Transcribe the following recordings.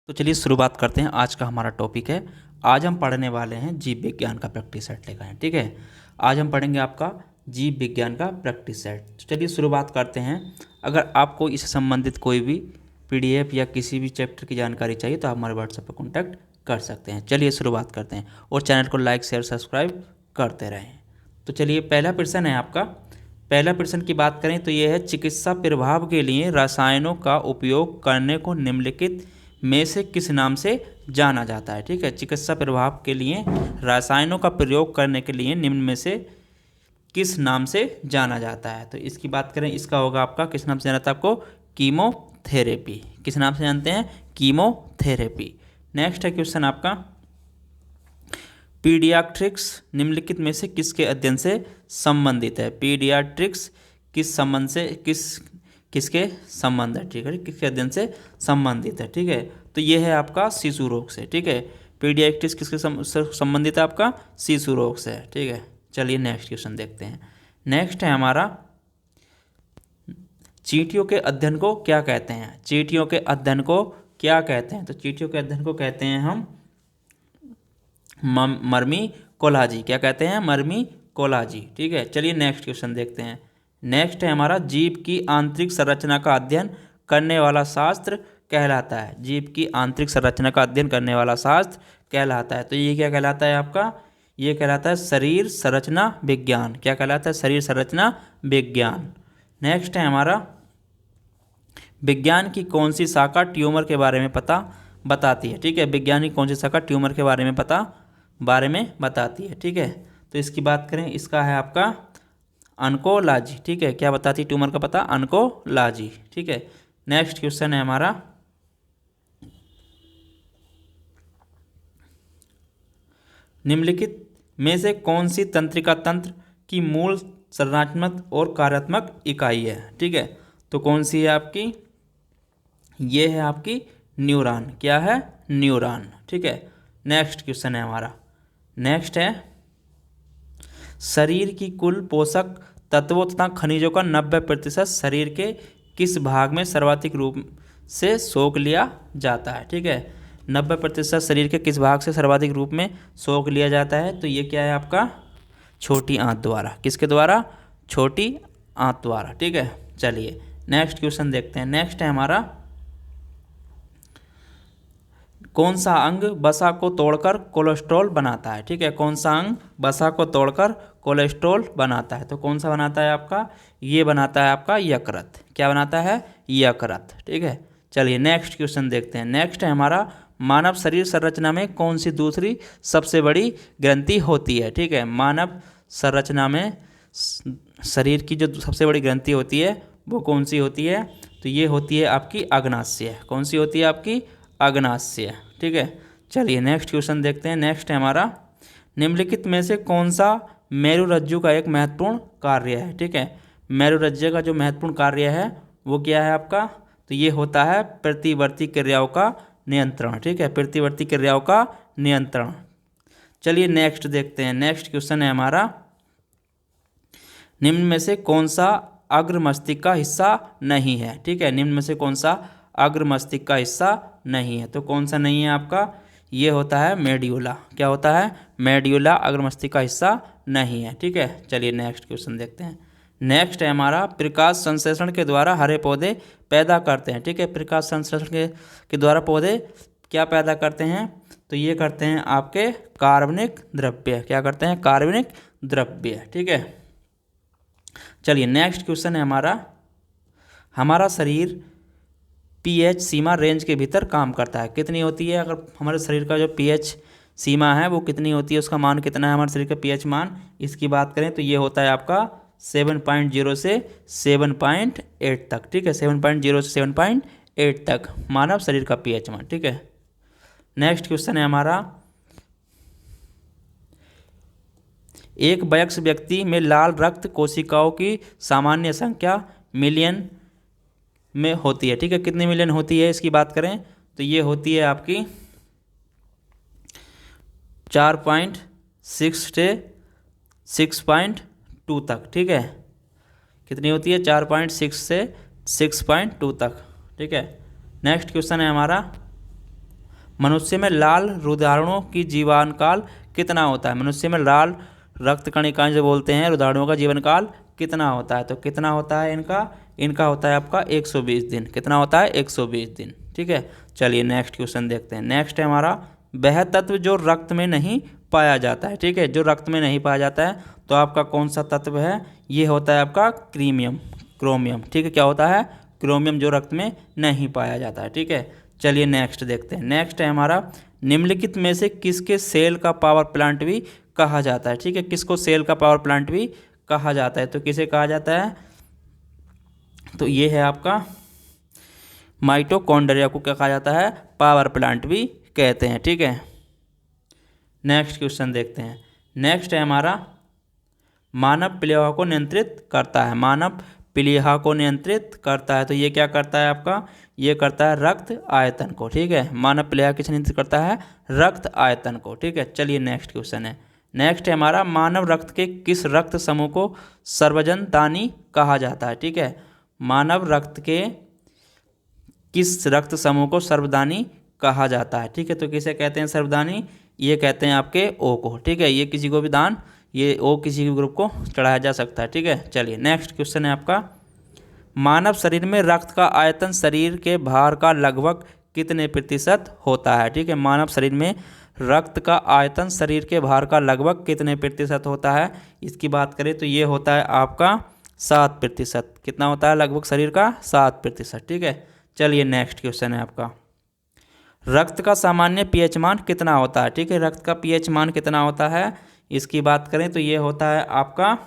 तो चलिए शुरुआत करते हैं। आज का हमारा टॉपिक है, आज हम पढ़ने वाले हैं जीव विज्ञान का प्रैक्टिस सेट लेकर हैं। ठीक है, आज हम पढ़ेंगे आपका जीव विज्ञान का प्रैक्टिस सेट। तो चलिए शुरुआत करते हैं। अगर आपको इससे संबंधित कोई भी पीडीएफ या किसी भी चैप्टर की जानकारी चाहिए तो आप हमारे व्हाट्सएप पर कॉन्टैक्ट कर सकते हैं। चलिए शुरुआत करते हैं और चैनल को लाइक शेयर सब्सक्राइब करते रहें। तो चलिए पहला प्रश्न है आपका। पहला प्रश्न की बात करें तो ये है, चिकित्सा प्रभाव के लिए रसायनों का उपयोग करने को निम्नलिखित में से किस नाम से जाना जाता है। ठीक है, चिकित्सा प्रभाव के लिए रसायनों का प्रयोग करने के लिए निम्न में से किस नाम से जाना जाता है। तो इसकी बात करें, इसका होगा आपका किस नाम से जाना था आपको, कीमोथेरेपी। किस नाम से जानते हैं, कीमोथेरेपी। नेक्स्ट है क्वेश्चन आपका, पीडियाट्रिक्स निम्नलिखित में से किसके अध्ययन से संबंधित है। पीडियाट्रिक्स किस संबंध से किसके संबंध है। ठीक है, किसके अध्ययन से संबंधित है। ठीक है, तो ये है आपका शिशु रोग से। ठीक है, पीडियाट्रिक्स किसके संबंधित है, आपका शिशु रोग से। ठीक है, चलिए नेक्स्ट क्वेश्चन देखते हैं। नेक्स्ट है हमारा, चींटियों के अध्ययन को क्या कहते हैं। चींटियों के अध्ययन को क्या कहते हैं। तो चींटियों के अध्ययन को कहते हैं हम मर्मीकोलॉजी। क्या कहते हैं, मर्मीकोलॉजी। ठीक है, चलिए नेक्स्ट क्वेश्चन देखते हैं। नेक्स्ट है हमारा, जीव की आंतरिक संरचना का अध्ययन करने वाला शास्त्र कहलाता है। जीव की आंतरिक संरचना का अध्ययन करने वाला शास्त्र कहलाता है। तो ये क्या कहलाता है आपका, ये कहलाता है शरीर संरचना विज्ञान। क्या कहलाता है, शरीर संरचना विज्ञान। नेक्स्ट है हमारा, विज्ञान की कौन सी शाखा ट्यूमर के बारे में बताती है। ठीक है, विज्ञान की कौन सी शाखा ट्यूमर के बारे में बताती है। ठीक है, तो इसकी बात करें, इसका है आपका ऑन्कोलॉजी। ठीक है, क्या बताती है ट्यूमर का पता, ऑन्कोलॉजी। ठीक है, नेक्स्ट क्वेश्चन है हमारा, निम्नलिखित में से कौन सी तंत्रिका तंत्र की मूल संरचनात्मक और कार्यात्मक इकाई है। ठीक है, तो कौन सी है आपकी, ये है आपकी न्यूरॉन। क्या है, न्यूरॉन। ठीक है, नेक्स्ट क्वेश्चन है हमारा, नेक्स्ट है, शरीर की कुल पोषक तत्वों तथा खनिजों का 90% शरीर के किस भाग में सर्वाधिक रूप से सोख लिया जाता है। ठीक है, 90% शरीर के किस भाग से सर्वाधिक रूप में सोख लिया जाता है। तो ये क्या है आपका, छोटी आंत द्वारा। किसके द्वारा, छोटी आंत द्वारा। ठीक है, चलिए नेक्स्ट क्वेश्चन देखते हैं। नेक्स्ट है हमारा, कौन सा अंग वसा को तोड़कर कोलेस्ट्रॉल बनाता है। ठीक है, कौन सा अंग वसा को तोड़कर कोलेस्ट्रॉल बनाता है। तो कौन सा बनाता है आपका, ये बनाता है आपका यकृत। क्या बनाता है, यकृत। ठीक है, चलिए नेक्स्ट क्वेश्चन देखते हैं। नेक्स्ट है हमारा, मानव शरीर संरचना में कौन सी दूसरी सबसे बड़ी ग्रंथि होती है। ठीक है, मानव संरचना में शरीर की जो सबसे बड़ी ग्रंथि होती है वो कौन सी होती है। तो ये होती है आपकी अग्नाशय। कौन सी होती है आपकी, अग्नाशय। ठीक है, चलिए नेक्स्ट क्वेश्चन देखते हैं। नेक्स्ट है हमारा, निम्नलिखित में से कौन सा मेरुरज्जु का एक महत्वपूर्ण कार्य है। ठीक है, मेरुरज्जु का जो महत्वपूर्ण कार्य है वो क्या है आपका, तो ये होता है प्रतिवर्ती क्रियाओं का नियंत्रण। ठीक है, प्रतिवर्ती क्रियाओं का नियंत्रण। चलिए नेक्स्ट देखते हैं। नेक्स्ट क्वेश्चन है हमारा, निम्न में से कौन सा अग्र मस्तिष्क का हिस्सा नहीं है। ठीक है, निम्न में से कौन सा अग्र मस्तिष्क का हिस्सा नहीं है। तो कौन सा नहीं है आपका, ये होता है मेड्यूला। क्या होता है, मेड्यूला अग्र मस्तिष्क का हिस्सा नहीं है। ठीक है, चलिए नेक्स्ट क्वेश्चन देखते हैं। नेक्स्ट है हमारा, प्रकाश संश्लेषण के द्वारा हरे पौधे पैदा करते हैं। ठीक है, प्रकाश संश्लेषण के द्वारा पौधे क्या पैदा करते हैं। तो ये करते हैं आपके कार्बनिक द्रव्य। क्या करते हैं, कार्बनिक द्रव्य। ठीक है, चलिए नेक्स्ट क्वेश्चन है हमारा, हमारा शरीर पीएच सीमा रेंज के भीतर काम करता है। कितनी होती है, अगर हमारे शरीर का जो पीएच सीमा है वो कितनी होती है, उसका मान कितना है हमारे शरीर का पीएच मान, इसकी बात करें तो ये होता है आपका 7.0 से 7.8 तक। ठीक है, 7.0 से 7.8 तक मानव शरीर का पीएच मान। ठीक है, नेक्स्ट क्वेश्चन है हमारा, एक वयस्क व्यक्ति में लाल रक्त कोशिकाओं की सामान्य संख्या मिलियन में होती है। ठीक है, कितने मिलियन होती है, इसकी बात करें तो ये होती है आपकी 4.6 से 6.2 तक। ठीक है, कितनी होती है, 4.6 से 6.2 तक। ठीक है, नेक्स्ट क्वेश्चन है हमारा, मनुष्य में लाल रुधिराणुओं की जीवन काल कितना होता है? मनुष्य में लाल रक्त कणिकाएं जो बोलते हैं रुधिराणुओं का जीवन काल कितना होता है? तो कितना होता है इनका होता है आपका 120 दिन। कितना होता है? 120 दिन। ठीक है, चलिए नेक्स्ट क्वेश्चन देखते हैं। नेक्स्ट है हमारा, वह तत्व जो रक्त में नहीं पाया जाता है। ठीक है, जो रक्त में नहीं पाया जाता है तो आपका कौन सा तत्व है? ये होता है आपका क्रोमियम। ठीक है, क्या होता है? क्रोमियम, जो रक्त में नहीं पाया जाता है। ठीक है, चलिए नेक्स्ट देखते हैं। नेक्स्ट है हमारा, निम्नलिखित में से किसके सेल का पावर प्लांट भी कहा जाता है? ठीक है, किसको सेल का पावर प्लांट भी कहा जाता है? तो किसे कहा जाता है? तो ये है आपका माइटोकॉन्ड्रिया को क्या कहा जाता है? पावर प्लांट भी कहते हैं। ठीक है, नेक्स्ट क्वेश्चन देखते हैं। नेक्स्ट है हमारा, मानव प्लीहा को नियंत्रित करता है। मानव प्लीहा को नियंत्रित करता है तो ये क्या करता है आपका? ये करता है रक्त आयतन को। ठीक है, मानव प्लीहा किसे नियंत्रित करता है? रक्त आयतन को। ठीक है, चलिए नेक्स्ट क्वेश्चन है। नेक्स्ट है हमारा, मानव रक्त के किस रक्त समूह को सर्वजन दानी कहा जाता है? ठीक है, मानव रक्त के किस रक्त समूह को सर्वदानी कहा जाता है? ठीक है, तो किसे कहते हैं सर्वदानी? ये कहते हैं आपके ओ को। ठीक है, ये किसी को भी दान, ये ओ किसी भी ग्रुप को चढ़ाया जा सकता है। ठीक है, चलिए नेक्स्ट क्वेश्चन है आपका, मानव शरीर में रक्त का आयतन शरीर के भार का लगभग कितने प्रतिशत होता है? ठीक है, मानव शरीर में रक्त का आयतन शरीर के भार का लगभग कितने प्रतिशत होता है? इसकी बात करें तो ये होता है आपका 7%। कितना होता है लगभग शरीर का? 7%। ठीक है, चलिए नेक्स्ट क्वेश्चन है आपका, रक्त का सामान्य पीएच मान कितना होता है? ठीक है, रक्त का पीएच मान कितना होता है? इसकी बात करें तो ये होता है आपका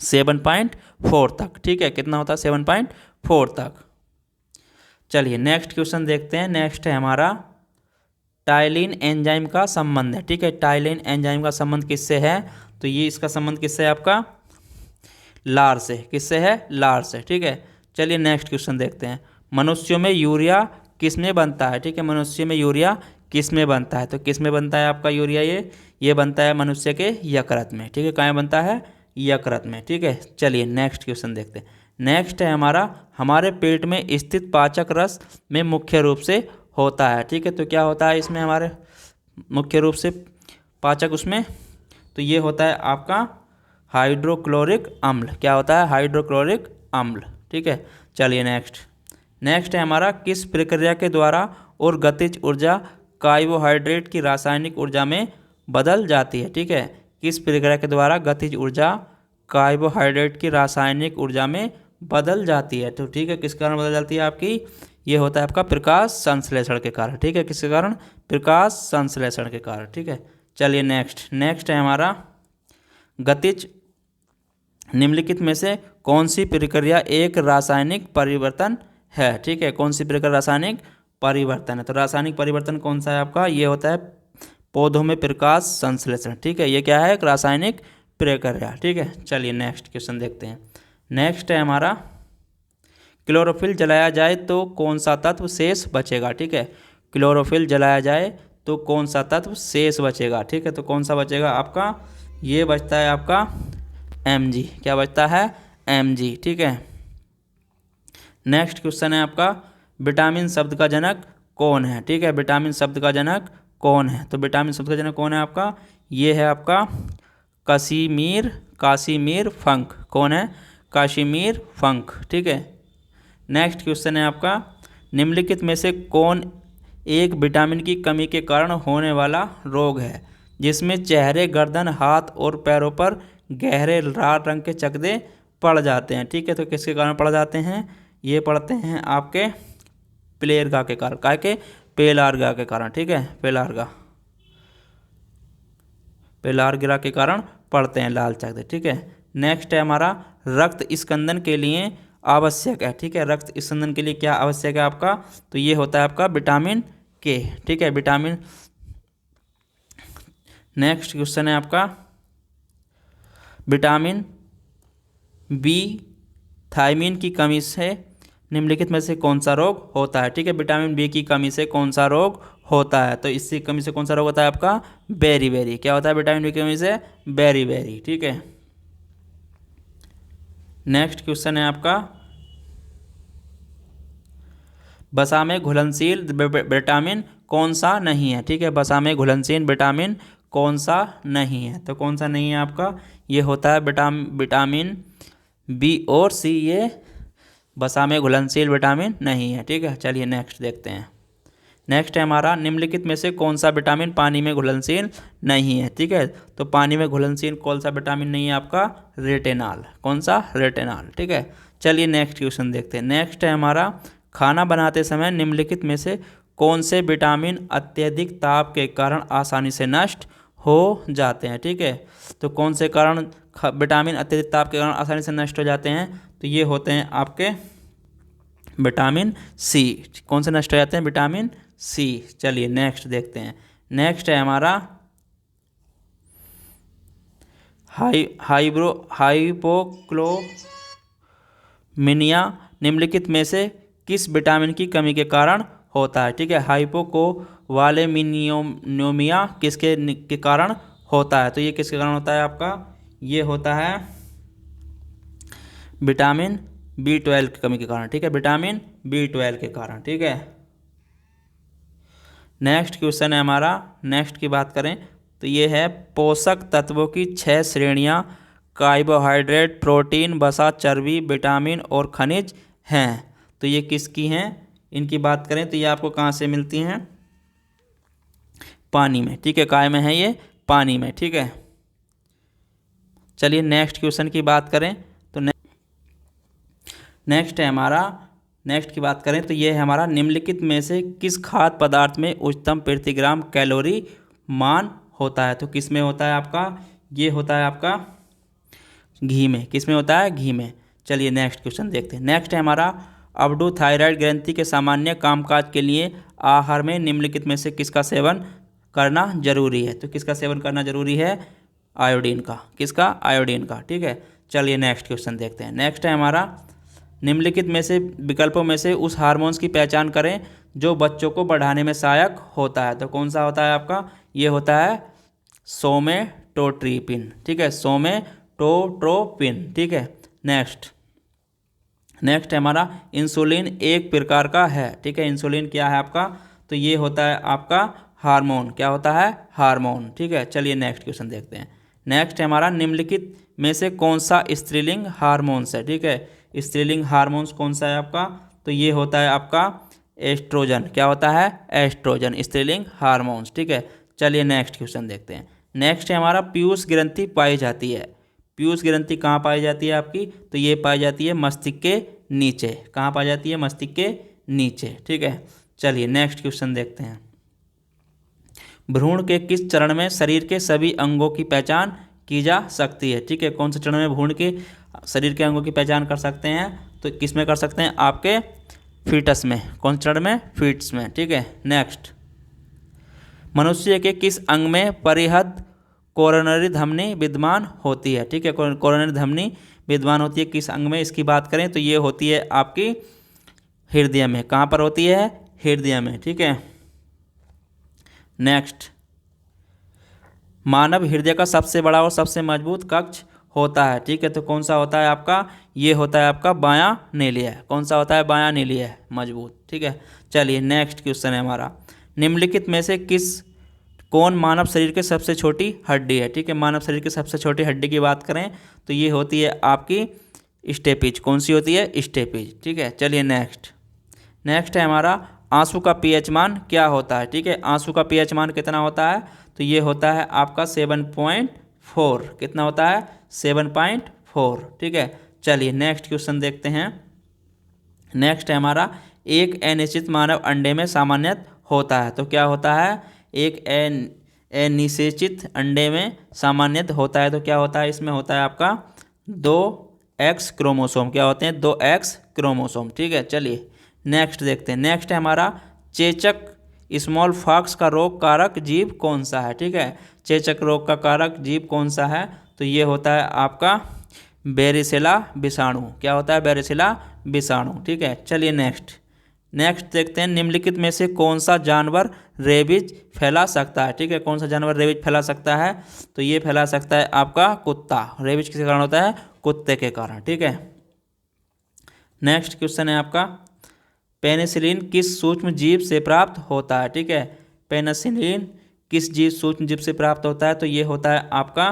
7.4 तक। ठीक है, कितना होता है? 7.4 तक। चलिए नेक्स्ट क्वेश्चन देखते हैं। नेक्स्ट है हमारा, टाइलिन एंजाइम का संबंध है। ठीक है, टाइलिन एंजाइम का संबंध किससे है? तो ये इसका संबंध किससे है आपका? लार से। किससे है? लार से। ठीक है, चलिए नेक्स्ट क्वेश्चन देखते हैं। मनुष्यों में यूरिया किस में बनता है? ठीक है, मनुष्य में यूरिया किस में बनता है? तो किस में बनता है आपका यूरिया? ये बनता है मनुष्य के यकृत में। ठीक है, कहाँ बनता है? यकृत में। ठीक है, चलिए नेक्स्ट क्वेश्चन देखते हैं। नेक्स्ट है हमारा, हमारे पेट में स्थित पाचक रस में मुख्य रूप से होता है। ठीक है, तो क्या होता है इसमें हमारे मुख्य रूप से पाचक उसमें? तो ये होता है आपका हाइड्रोक्लोरिक अम्ल। क्या होता है? हाइड्रोक्लोरिक अम्ल। ठीक है, चलिए नेक्स्ट है हमारा, किस प्रक्रिया के द्वारा और गतिज ऊर्जा कार्बोहाइड्रेट की रासायनिक ऊर्जा में बदल जाती है? ठीक है, किस प्रक्रिया के द्वारा गतिज ऊर्जा कार्बोहाइड्रेट की रासायनिक ऊर्जा में बदल जाती है? तो ठीक है, किस कारण बदल जाती है आपकी? ये होता है आपका प्रकाश संश्लेषण के कारण। ठीक है, किसके कारण? प्रकाश संश्लेषण के कारण। ठीक है, चलिए नेक्स्ट है हमारा, गतिज निम्नलिखित में से कौन सी प्रक्रिया एक रासायनिक परिवर्तन है? ठीक है, कौन सी प्रक्रिया रासायनिक परिवर्तन है? तो रासायनिक परिवर्तन कौन सा है आपका? ये होता है पौधों में प्रकाश संश्लेषण। ठीक है, ये क्या है? एक रासायनिक प्रक्रिया। ठीक है, चलिए नेक्स्ट क्वेश्चन देखते हैं। नेक्स्ट है हमारा, क्लोरोफिल जलाया जाए तो कौन सा तत्व शेष बचेगा? ठीक है, क्लोरोफिल जलाया जाए तो कौन सा तत्व शेष बचेगा? ठीक है, तो कौन सा बचेगा आपका? ये बचता है आपका Mg। क्या बचता है? Mg। ठीक है, नेक्स्ट क्वेश्चन है आपका, विटामिन शब्द का जनक कौन है? ठीक है, विटामिन शब्द का जनक कौन है? तो विटामिन शब्द का जनक कौन है आपका? ये है आपका कासिमिर फंक। कौन है? Casimir Funk. ठीक है, नेक्स्ट क्वेश्चन है आपका, निम्नलिखित में से कौन एक विटामिन की कमी के कारण होने वाला रोग है जिसमें चेहरे, गर्दन, हाथ और पैरों पर गहरे लाल रंग के चकदे पड़ जाते हैं? ठीक है, तो किसके कारण पड़ जाते हैं? ये पड़ते हैं आपके प्लेरगा के कारण। क्या के? पेलार्गा के कारण। ठीक है, पेलार्गा के कारण पड़ते हैं लाल चकदे। ठीक है, नेक्स्ट है हमारा, रक्त स्कंदन के लिए आवश्यक है। ठीक है, रक्त स्कंदन के लिए क्या आवश्यक है आपका? तो ये होता है आपका विटामिन के। ठीक है, विटामिन। नेक्स्ट क्वेश्चन है आपका, विटामिन बी थायमीन की कमी से निम्नलिखित में से कौन सा रोग होता है? ठीक है, विटामिन बी की कमी से कौन सा रोग होता है? तो इसकी कमी से कौन सा रोग होता है आपका? बेरी। क्या होता है विटामिन बी की कमी से? बेरी। ठीक है, नेक्स्ट क्वेश्चन है आपका, वसा में घुलनशील विटामिन कौन सा नहीं है, ठीक है। वसा में घुलनशील विटामिन कौन सा नहीं है, तो कौन सा नहीं है आपका, ये होता है विटामिन बी और सी, ये वसा में घुलनशील विटामिन नहीं है, ठीक है। चलिए नेक्स्ट देखते हैं। नेक्स्ट है हमारा, निम्नलिखित में से कौन सा विटामिन पानी में घुलनशील नहीं है, ठीक है। तो पानी में घुलनशील कौन सा विटामिन नहीं है आपका, रेटिनॉल, कौन सा, रेटिनॉल, ठीक है। चलिए नेक्स्ट क्वेश्चन देखते हैं। नेक्स्ट है हमारा, खाना बनाते समय निम्नलिखित में से कौन से विटामिन अत्यधिक ताप के कारण आसानी से नष्ट हो जाते हैं, ठीक है। तो कौन से कारण विटामिन अत्यधिक ताप के कारण आसानी से नष्ट हो जाते हैं, तो ये होते हैं आपके विटामिन सी, कौन से नष्ट हो जाते हैं, विटामिन सी। चलिए नेक्स्ट देखते हैं। नेक्स्ट है हमारा हाइपोक्लोमिनिया निम्नलिखित में से किस विटामिन की कमी के कारण होता है, ठीक है। हाइपोकोवालेमिनियोमिया किसके के कारण होता है, तो ये किसके कारण होता है आपका, ये होता है विटामिन B12 की कमी के कारण, ठीक है, विटामिन B12 के कारण, ठीक है। नेक्स्ट क्वेश्चन है हमारा, नेक्स्ट की बात करें तो ये है, पोषक तत्वों की 6 श्रेणियां कार्बोहाइड्रेट, प्रोटीन, वसा, चर्बी, विटामिन और खनिज हैं, तो ये किसकी हैं, इनकी बात करें तो ये आपको कहाँ से मिलती हैं, पानी में, ठीक है। काय में है ये, पानी में, ठीक है। चलिए नेक्स्ट क्वेश्चन की बात करें तो नेक्स्ट है हमारा, नेक्स्ट की बात करें तो ये है हमारा, निम्नलिखित में से किस खाद्य पदार्थ में उच्चतम प्रति ग्राम कैलोरी मान होता है, तो किस में होता है आपका, ये होता है आपका घी में, किस में होता है, घी में। चलिए नेक्स्ट क्वेश्चन देखते हैं। नेक्स्ट है हमारा, अब्डोथायराइड ग्रंथि के सामान्य कामकाज के लिए आहार में निम्नलिखित में से किसका सेवन करना जरूरी है, तो किसका सेवन करना जरूरी है, आयोडीन का, किसका, आयोडीन का, ठीक है। चलिए नेक्स्ट क्वेश्चन देखते हैं। नेक्स्ट है हमारा, निम्नलिखित में से विकल्पों में से उस हार्मोन्स की पहचान करें जो बच्चों को बढ़ाने में सहायक होता है, तो कौन सा होता है आपका, ये होता है सोमेटोट्रोपिन, ठीक है, सोमेटोट्रोपिन, ठीक है। नेक्स्ट है हमारा, इंसुलिन एक प्रकार का है, ठीक है, इंसुलिन क्या है आपका, तो ये होता है आपका हार्मोन, क्या होता है, हार्मोन, ठीक है। चलिए नेक्स्ट क्वेश्चन देखते हैं। नेक्स्ट है हमारा, निम्नलिखित में से कौन सा स्त्रीलिंग हार्मोन्स है, ठीक है, स्त्रीलिंग हार्मोन्स कौन सा है आपका, तो ये होता है आपका एस्ट्रोजन, क्या होता है, एस्ट्रोजन, स्त्रीलिंग हार्मोन्स, ठीक है। चलिए नेक्स्ट क्वेश्चन देखते हैं। नेक्स्ट है हमारा, पीयूष ग्रंथि पाई जाती है, पीयूष ग्रंथि कहाँ पाई जाती है आपकी, तो ये पाई जाती है मस्तिष्क के नीचे, कहाँ पाई जाती है, मस्तिष्क के नीचे, ठीक है। चलिए नेक्स्ट क्वेश्चन देखते हैं। भ्रूण के किस चरण में शरीर के सभी अंगों की पहचान की जा सकती है, ठीक है, कौन से चरण में भ्रूण के शरीर के अंगों की पहचान कर सकते हैं, तो किस में कर सकते हैं, आपके फीटस में, कौन से चरण में, फीटस में, ठीक है। नेक्स्ट, मनुष्य के किस अंग में परिहद कोरोनरी धमनी विद्यमान होती है, ठीक है, कोरोनरी धमनी विद्यमान होती है किस अंग में, इसकी बात करें तो ये होती है आपकी हृदय में, कहाँ पर होती है, हृदय में, ठीक है। नेक्स्ट, मानव हृदय का सबसे बड़ा और सबसे मजबूत कक्ष होता है, ठीक है, तो कौन सा होता है आपका, ये होता है आपका बायां नीलिया, कौन सा होता है, बायां नीलिया मजबूत, ठीक है। चलिए नेक्स्ट क्वेश्चन है हमारा, निम्नलिखित में से कौन मानव शरीर के सबसे छोटी हड्डी है, ठीक है, मानव शरीर की सबसे छोटी हड्डी की बात करें तो ये होती है आपकी स्टेपिज, कौन सी होती है, स्टेपिज, ठीक है। चलिए नेक्स्ट है हमारा, आंसू का पीएच मान क्या होता है, ठीक है, आंसू का पीएच मान कितना होता है, तो ये होता है आपका 7.4, कितना होता है, 7.4, ठीक है। चलिए नेक्स्ट क्वेश्चन देखते हैं। नेक्स्ट है हमारा, एक अनिश्चित मानव अंडे में सामान्यतः होता है, तो क्या होता है, एक अनिश्चित अंडे में सामान्यतः होता है, तो क्या होता है, इसमें होता है आपका 2X क्रोमोसोम, क्या होते हैं, 2X क्रोमोसोम, ठीक है। चलिए नेक्स्ट देखते हैं। नेक्स्ट है हमारा, चेचक स्मॉल फॉक्स का रोग कारक जीव कौन सा है, ठीक है, चेचक रोग का कारक जीव कौन सा है, तो ये होता है आपका बेरिसेला विषाणु, क्या होता है, बेरिसेला विषाणु, ठीक है। चलिए नेक्स्ट देखते हैं, निम्नलिखित में से कौन सा जानवर रेबीज फैला सकता है, ठीक है, कौन सा जानवर रेबीज फैला सकता है, तो ये फैला सकता है आपका कुत्ता, रेबीज किसके कारण होता है, कुत्ते के कारण, ठीक है। नेक्स्ट क्वेश्चन है आपका, पेनिसिलिन किस सूक्ष्म जीव से प्राप्त होता है? ठीक है, पेनिसिलिन किस जीव सूक्ष्म जीव से प्राप्त होता है? तो ये होता है आपका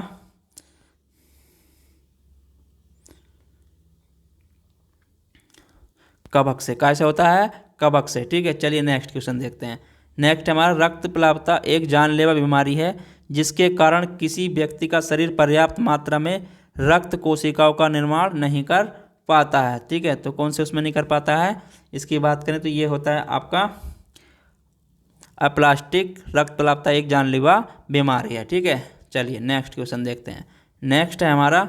कवक से। कैसे होता है? कवक से। ठीक है, चलिए नेक्स्ट क्वेश्चन देखते हैं। नेक्स्ट हमारा रक्त प्लावता एक जानलेवा बीमारी है जिसके कारण किसी व्यक्ति का शरीर पर्याप्त मात्रा में रक्त कोशिकाओं का निर्माण नहीं कर पाता है। ठीक है, तो कौन से उसमें नहीं कर पाता है? इसकी बात करें तो ये होता है आपका अप्लास्टिक रक्त प्लावता एक जानलेवा बीमारी है। ठीक है, चलिए नेक्स्ट क्वेश्चन देखते हैं। नेक्स्ट है हमारा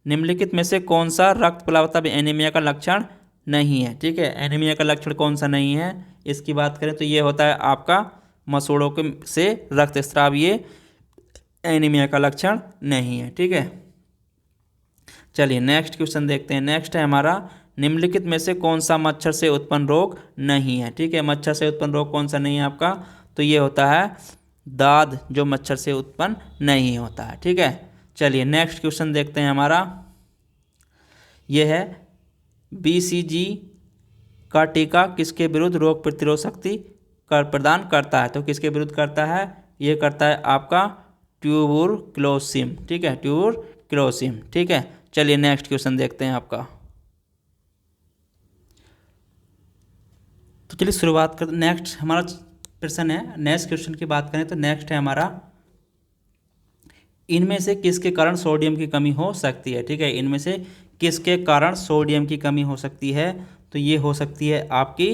निम्नलिखित में से कौन सा रक्त प्लावता एनीमिया का लक्षण नहीं है? ठीक है, एनीमिया का लक्षण कौन सा नहीं है? इसकी बात करें तो ये होता है आपका मसूड़ों के से रक्तस्राव, ये एनीमिया का लक्षण नहीं है। ठीक है, चलिए नेक्स्ट क्वेश्चन देखते हैं। नेक्स्ट है हमारा निम्नलिखित में से कौन सा मच्छर से उत्पन्न रोग नहीं है? ठीक है, मच्छर से उत्पन्न रोग कौन सा नहीं है आपका? तो ये होता है दाद, जो मच्छर से उत्पन्न नहीं होता है। ठीक है, चलिए नेक्स्ट क्वेश्चन देखते हैं। हमारा ये है BCG का टीका किसके विरुद्ध रोग प्रतिरोध शक्ति प्रदान करता है? तो किसके विरुद्ध करता है? ये करता है आपका ट्यूबरक्लोसिस। ठीक है, ट्यूबरक्लोसिस। ठीक है, चलिए नेक्स्ट क्वेश्चन देखते हैं आपका। तो चलिए शुरुआत कर, नेक्स्ट हमारा प्रश्न है। नेक्स्ट क्वेश्चन की बात करें तो नेक्स्ट है हमारा इनमें से किसके कारण सोडियम की कमी हो सकती है? ठीक है, इनमें से किसके कारण सोडियम की कमी हो सकती है? तो ये हो सकती है आपकी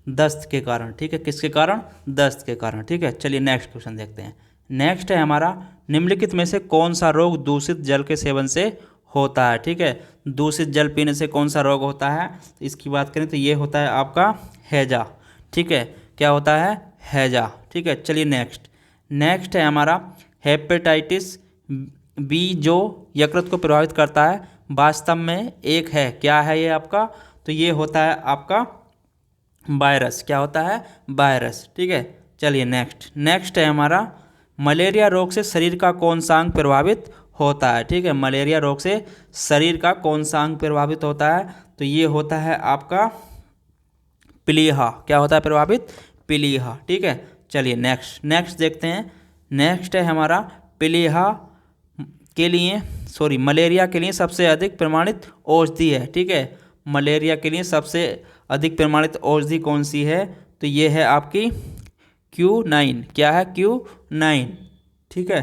दस्त के कारण। ठीक है, किसके कारण? दस्त के कारण। ठीक है, चलिए नेक्स्ट क्वेश्चन देखते हैं। नेक्स्ट है हमारा निम्नलिखित में से कौन सा रोग दूषित जल के सेवन से होता है? ठीक है, दूषित जल पीने से कौन सा रोग होता है? इसकी बात करें तो ये होता है आपका हैजा। ठीक है, क्या होता है? हैजा। ठीक है, चलिए नेक्स्ट है हमारा हेपेटाइटिस बी जो यकृत को प्रभावित करता है वास्तव में एक है, क्या है ये आपका? तो ये होता है आपका वायरस। क्या होता है? वायरस। ठीक है, चलिए नेक्स्ट है हमारा मलेरिया रोग से शरीर का कौन सा अंग प्रभावित होता है? ठीक है, मलेरिया रोग से शरीर का कौन सा अंग प्रभावित होता है? तो ये होता है आपका प्लीहा। क्या होता है प्रभावित? प्लीहा। ठीक है, चलिए नेक्स्ट देखते हैं। नेक्स्ट है हमारा प्लीहा के लिए मलेरिया के लिए सबसे अधिक प्रमाणित औषधि है। ठीक है, मलेरिया के लिए सबसे अधिक प्रमाणित औषधि कौन सी है? तो ये है आपकी Q9। क्या है? Q9। ठीक है,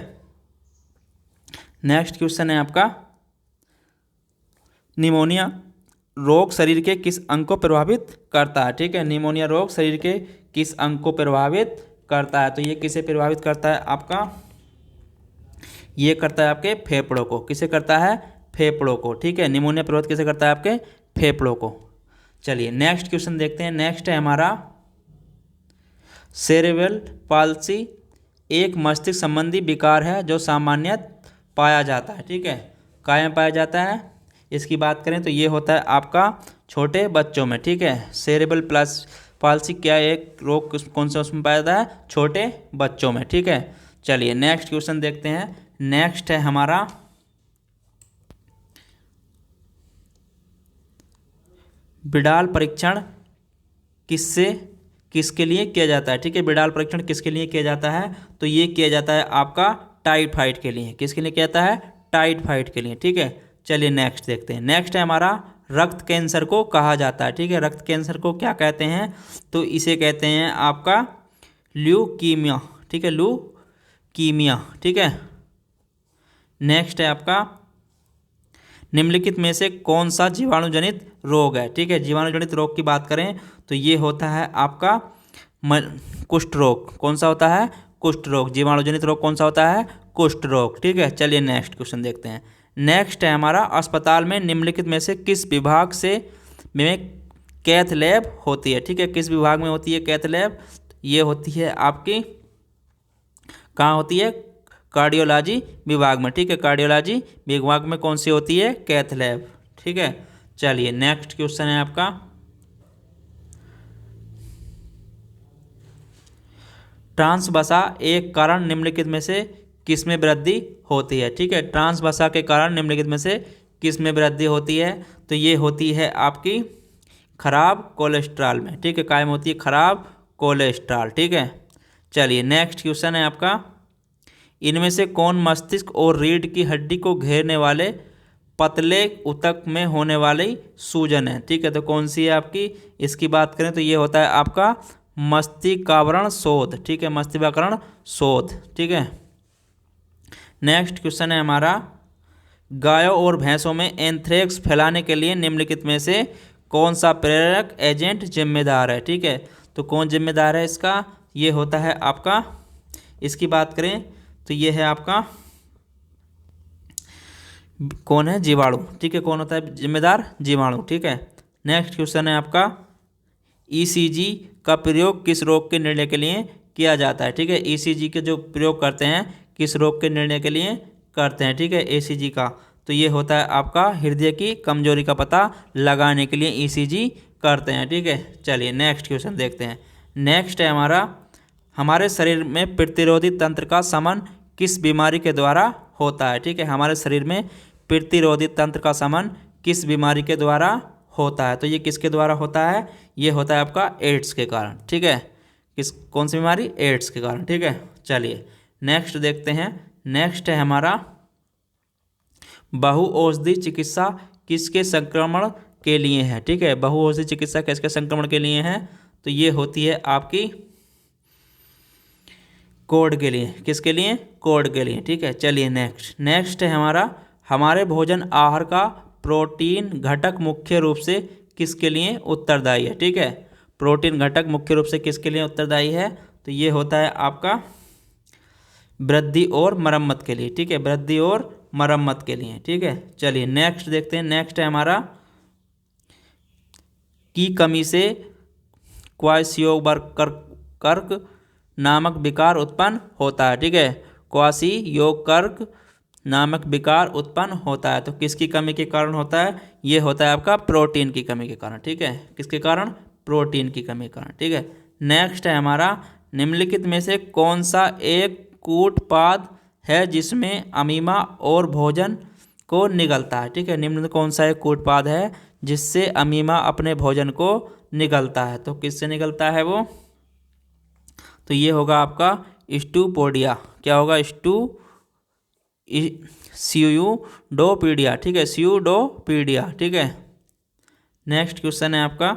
नेक्स्ट क्वेश्चन है आपका निमोनिया रोग शरीर के किस अंग को प्रभावित करता है? ठीक है, निमोनिया रोग शरीर के किस अंग को प्रभावित करता है? तो ये किसे प्रभावित करता है आपका? ये करता है आपके फेफड़ों को। किसे करता है? फेफड़ों को। ठीक है, निमोनिया प्रभावित किसे करता है? आपके फेफड़ों को। चलिए नेक्स्ट क्वेश्चन देखते हैं। नेक्स्ट है हमारा सेरेब्रल पाल्सी एक मस्तिष्क संबंधी विकार है जो सामान्यतः पाया जाता है। ठीक है, कहाँ में पाया जाता है? इसकी बात करें तो ये होता है आपका छोटे बच्चों में। ठीक है, सेरेब्रल पाल्सी क्या एक रोग कौन सा उसमें पाया जाता है? छोटे बच्चों में। ठीक है, चलिए नेक्स्ट क्वेश्चन देखते हैं। नेक्स्ट है हमारा बिडाल परीक्षण किसके लिए किया जाता है? ठीक है, बिडाल परीक्षण किसके लिए किया जाता है? तो ये किया जाता है आपका टाइफाइड के लिए। किसके लिए किया जाता है? टाइफाइड के लिए। ठीक है, चलिए नेक्स्ट देखते हैं। नेक्स्ट है हमारा रक्त कैंसर को कहा जाता है। ठीक है, रक्त कैंसर को क्या कहते हैं? तो इसे कहते हैं आपका ल्यूकीमिया। ठीक है, ल्यूकीमिया। ठीक है, नेक्स्ट है आपका निम्नलिखित में से कौन सा जीवाणुजनित रोग है? ठीक है, जीवाणुजनित रोग की बात करें तो ये होता है आपका कुष्ठ रोग। कौन सा होता है? कुष्ठ रोग। जीवाणुजनित रोग कौन सा होता है? कुष्ठ रोग। ठीक है, चलिए नेक्स्ट क्वेश्चन देखते हैं। नेक्स्ट है हमारा अस्पताल में निम्नलिखित में से किस विभाग में कैथ लैब होती है? ठीक है, किस विभाग में होती है कैथ लैब? ये होती है आपकी कहाँ होती है? कार्डियोलॉजी विभाग में। ठीक है, कार्डियोलॉजी विभाग में कौन सी होती है? Cath lab. ठीक है, चलिए नेक्स्ट क्वेश्चन है आपका ट्रांस वसा एक कारण निम्नलिखित में से किस में वृद्धि होती है? ठीक है, ट्रांस वसा के कारण निम्नलिखित में से किस में वृद्धि होती है? तो ये होती है आपकी खराब कोलेस्ट्रॉल में, ठीक है, कायम होती है खराब कोलेस्ट्रॉल, ठीक है। चलिए नेक्स्ट क्वेश्चन है आपका, इनमें से कौन मस्तिष्क और रीढ़ की हड्डी को घेरने वाले पतले ऊतक में होने वाली सूजन है, ठीक है। तो कौन सी है आपकी, इसकी बात करें तो ये होता है आपका मस्तिष्कावरण शोध, ठीक है, मस्तिष्कावरण शोध, ठीक है। नेक्स्ट क्वेश्चन है हमारा, गायों और भैंसों में एंथ्रेक्स फैलाने के लिए निम्नलिखित में से कौन सा प्रेरक एजेंट जिम्मेदार है, ठीक है। तो कौन जिम्मेदार है इसका, ये होता है आपका, इसकी बात करें तो ये है आपका कौन है, जीवाणु, ठीक है। कौन होता है जिम्मेदार, जीवाणु, ठीक है। नेक्स्ट क्वेश्चन है आपका, ईसीजी का प्रयोग किस रोग के निर्णय के लिए किया जाता है, ठीक है। ईसीजी के जो प्रयोग करते हैं किस रोग के निर्णय के लिए करते हैं, ठीक है, ईसीजी का, तो ये होता है आपका हृदय की कमजोरी का पता लगाने के लिए ईसीजी करते हैं, ठीक है। चलिए नेक्स्ट क्वेश्चन देखते हैं। नेक्स्ट है हमारा, हमारे शरीर में प्रतिरोधी तंत्र का समन किस बीमारी के द्वारा होता है, ठीक है। हमारे शरीर में प्रतिरोधी तंत्र का समन किस बीमारी के द्वारा होता है, तो ये किसके द्वारा होता है, ये होता है आपका एड्स के कारण, ठीक है। कौन सी बीमारी, एड्स के कारण, ठीक है। चलिए नेक्स्ट देखते हैं। नेक्स्ट है हमारा, बहुऔषधि चिकित्सा किसके संक्रमण के लिए है, ठीक है। बहुऔषधि चिकित्सा किसके संक्रमण के लिए है, तो ये होती है आपकी कोढ़ के लिए, किसके लिए, कोढ़ के लिए, ठीक है। चलिए नेक्स्ट है हमारा, हमारे भोजन आहार का प्रोटीन घटक मुख्य रूप से किसके लिए उत्तरदायी है, ठीक है। प्रोटीन घटक मुख्य रूप से किसके लिए उत्तरदायी है, तो ये होता है आपका वृद्धि और मरम्मत के लिए, ठीक है, वृद्धि और मरम्मत के लिए, ठीक है। चलिए नेक्स्ट देखते हैं। नेक्स्ट है हमारा, की कमी से क्वासियोबर्कर्क नामक विकार उत्पन्न होता है, ठीक है। क्वासियोबर्कर्क नामक विकार उत्पन्न होता है, तो किसकी कमी के कारण होता है, ये होता है आपका प्रोटीन की कमी के कारण, ठीक है। किसके कारण, प्रोटीन की कमी के कारण, ठीक है। नेक्स्ट है हमारा, निम्नलिखित में से कौन सा एक कूटपाद है जिसमें अमीमा और भोजन को निगलता है, ठीक है। निम्न कौन सा एक कूटपाद है जिससे अमीमा अपने भोजन को निगलता है, तो किससे निगलता है वो, तो ये होगा आपका स्टूपोडिया, क्या होगा, स्यूडोपीडिया, ठीक है, स्यूडोपीडिया, ठीक है। नेक्स्ट क्वेश्चन है आपका,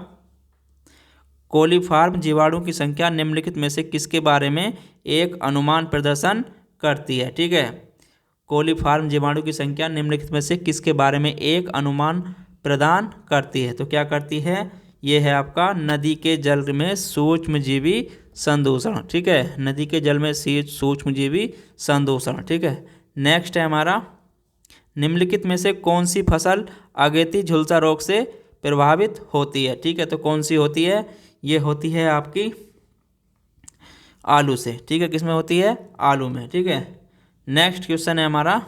कोलीफॉर्म जीवाणु की संख्या निम्नलिखित में से किसके बारे में एक अनुमान प्रदर्शन करती है, ठीक है। कोलीफॉर्म जीवाणु की संख्या निम्नलिखित में से किसके बारे में एक अनुमान प्रदान करती है, तो क्या करती है, ये है आपका नदी के जल में सूक्ष्मजीवी संदूषण, ठीक है, नदी के जल में सूक्ष्मजीवी संदूषण, ठीक है। नेक्स्ट है हमारा, निम्नलिखित में से कौन सी फसल अगेती झुलसा रोग से प्रभावित होती है, ठीक है। तो कौन सी होती है, ये होती है आपकी आलू से, ठीक है, किसमें होती है, आलू में, ठीक है। नेक्स्ट क्वेश्चन है हमारा,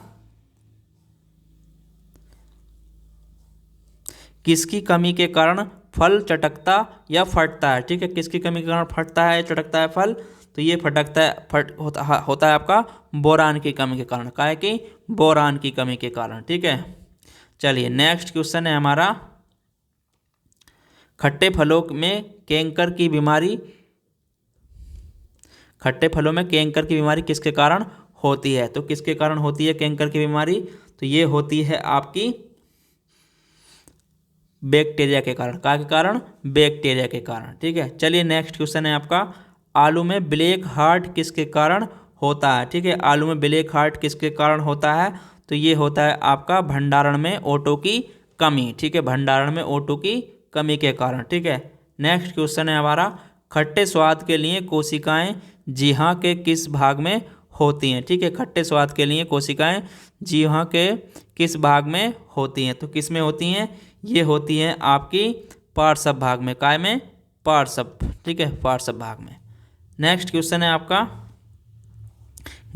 किसकी कमी के कारण फल चटकता या फटता है, ठीक है। किसकी कमी के कारण फटता है, चटकता है फल, तो ये होता है आपका बोरान की कमी के कारण, क्या है कि बोरान की कमी के कारण, ठीक है। चलिए नेक्स्ट क्वेश्चन है हमारा, खट्टे फलों में कैंकर की बीमारी किसके कारण होती है, तो किसके कारण होती है कैंकर की बीमारी, तो ये होती है आपकी बैक्टीरिया के कारण, क्या के कारण, बैक्टीरिया के कारण, ठीक है। चलिए नेक्स्ट क्वेश्चन है आपका, आलू में ब्लैक हार्ट किसके कारण होता है, ठीक है। आलू में ब्लैक हार्ट किसके कारण होता है, तो ये होता है आपका भंडारण में ओटो की कमी, ठीक है, भंडारण में ओटो की कमी के कारण, ठीक है। नेक्स्ट क्वेश्चन है हमारा, खट्टे स्वाद के लिए कोशिकाएं जीहा के किस भाग में होती हैं, ठीक है। खट्टे स्वाद के लिए कोशिकाएं जीहा के किस भाग में होती हैं, तो किस में होती हैं, ये होती हैं आपकी पार्श्व भाग में, काय में, पार्श्व, ठीक है, पार्श्व भाग में। नेक्स्ट क्वेश्चन है आपका,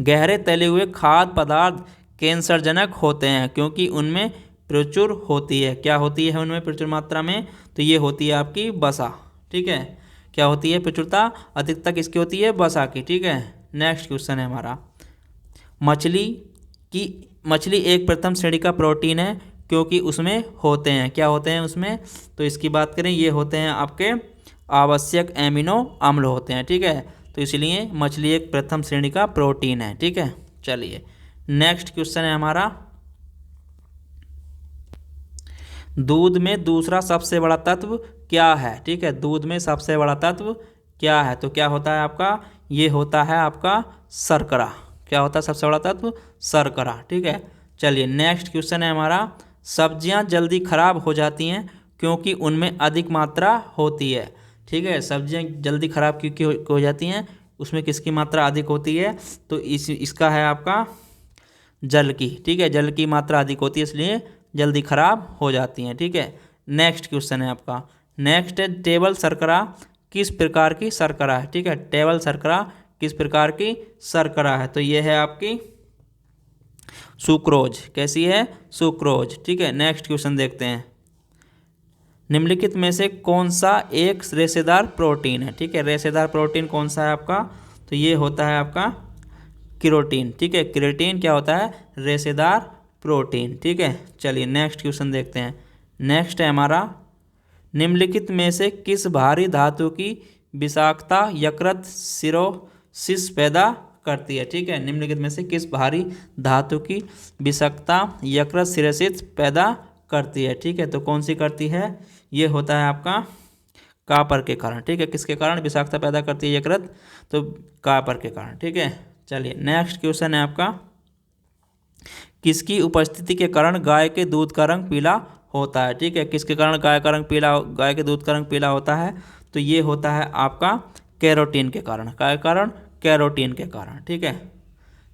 गहरे तले हुए खाद्य पदार्थ कैंसरजनक होते हैं क्योंकि उनमें प्रचुर होती है, क्या होती है उनमें प्रचुर मात्रा में, तो ये होती है आपकी वसा, ठीक है। क्या होती है प्रचुरता, अधिकता किसकी होती है, वसा की, ठीक है। नेक्स्ट क्वेश्चन है हमारा, मछली एक प्रथम श्रेणी का प्रोटीन है, क्योंकि उसमें होते हैं, क्या होते हैं उसमें, तो इसकी बात करें ये होते हैं आपके आवश्यक एमिनो अम्ल होते हैं, ठीक है। तो इसलिए मछली एक प्रथम श्रेणी का प्रोटीन है, ठीक है। चलिए नेक्स्ट क्वेश्चन है हमारा, दूध में दूसरा सबसे बड़ा तत्व क्या है, ठीक है। दूध में सबसे बड़ा तत्व क्या है, तो क्या होता है आपका, ये होता है आपका शर्करा। क्या होता है सबसे बड़ा तत्व, शर्करा, ठीक है। चलिए नेक्स्ट क्वेश्चन है हमारा, सब्जियां जल्दी खराब हो जाती हैं क्योंकि उनमें अधिक मात्रा होती है, ठीक है। सब्जियां जल्दी खराब क्योंकि हो जाती हैं, उसमें किसकी मात्रा अधिक होती है, तो इसका है आपका जल की, ठीक है। जल की मात्रा अधिक होती है इसलिए जल्दी खराब हो जाती हैं, ठीक है। नेक्स्ट क्वेश्चन है आपका, नेक्स्ट है टेबल शर्करा किस प्रकार की शर्करा है, ठीक है। टेबल शर्करा किस प्रकार की शर्करा है, तो ये है आपकी सुक्रोज। कैसी है, सुक्रोज, ठीक है। नेक्स्ट क्वेश्चन देखते हैं, निम्नलिखित में से कौन सा एक रेशेदार प्रोटीन है, ठीक है। रेशेदार प्रोटीन कौन सा है आपका, तो ये होता है आपका केरोटीन, ठीक है। केरोटीन क्या होता है, रेशेदार प्रोटीन, ठीक है। चलिए नेक्स्ट क्वेश्चन देखते हैं, नेक्स्ट है हमारा, निम्नलिखित में से किस भारी धातु की विषाक्तता यकृत सिरोसिस पैदा करती है, ठीक है। निम्नलिखित में से किस भारी धातु की विषाक्तता यकृत सिरोसिस पैदा करती है, ठीक है। तो कौन सी करती है, ये होता है आपका कापर के कारण, ठीक है। किसके कारण विषाक्तता पैदा करती है यकृत, तो कापर के कारण, ठीक है। चलिए नेक्स्ट क्वेश्चन है आपका, किसकी उपस्थिति के कारण गाय के दूध का रंग पीला होता है, ठीक है। किसके कारण गाय के दूध का रंग पीला होता है, तो ये होता है आपका कैरोटीन के कारण। क्या कारण, कैरोटीन के कारण, ठीक है।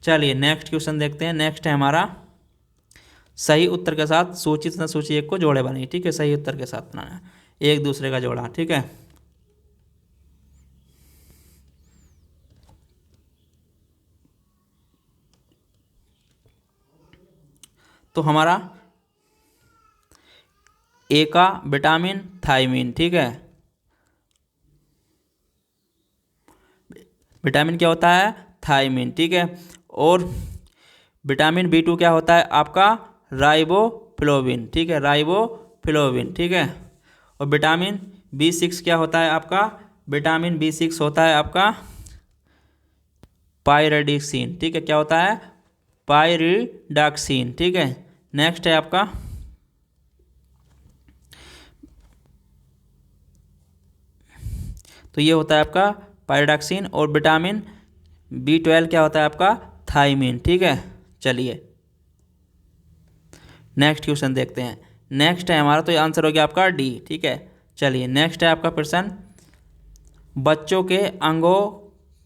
चलिए नेक्स्ट क्वेश्चन देखते हैं, नेक्स्ट है हमारा, सही उत्तर के साथ सूचित न सूची एक को जोड़े बनाइए, ठीक है। सही उत्तर के साथ बनाना है एक दूसरे का जोड़ा, ठीक है। तो हमारा ए का विटामिन थायमीन, ठीक है। विटामिन क्या होता है, थायमीन, ठीक है। और विटामिन B2 क्या होता है आपका, राइबोफ्लोविन, ठीक है। राइबोफ्लोविन, ठीक है। और विटामिन B6 क्या होता है आपका, विटामिन B6 होता है आपका पायरिडॉक्सिन, ठीक है। क्या होता है, पायरिडॉक्सिन, ठीक है। नेक्स्ट है आपका, तो ये होता है आपका पायरिडॉक्सिन। और विटामिन B12 क्या होता है आपका, थायमीन, ठीक है। चलिए नेक्स्ट क्वेश्चन देखते हैं, नेक्स्ट है हमारा, तो ये आंसर हो गया आपका डी, ठीक है। चलिए नेक्स्ट है आपका प्रश्न, बच्चों के अंगों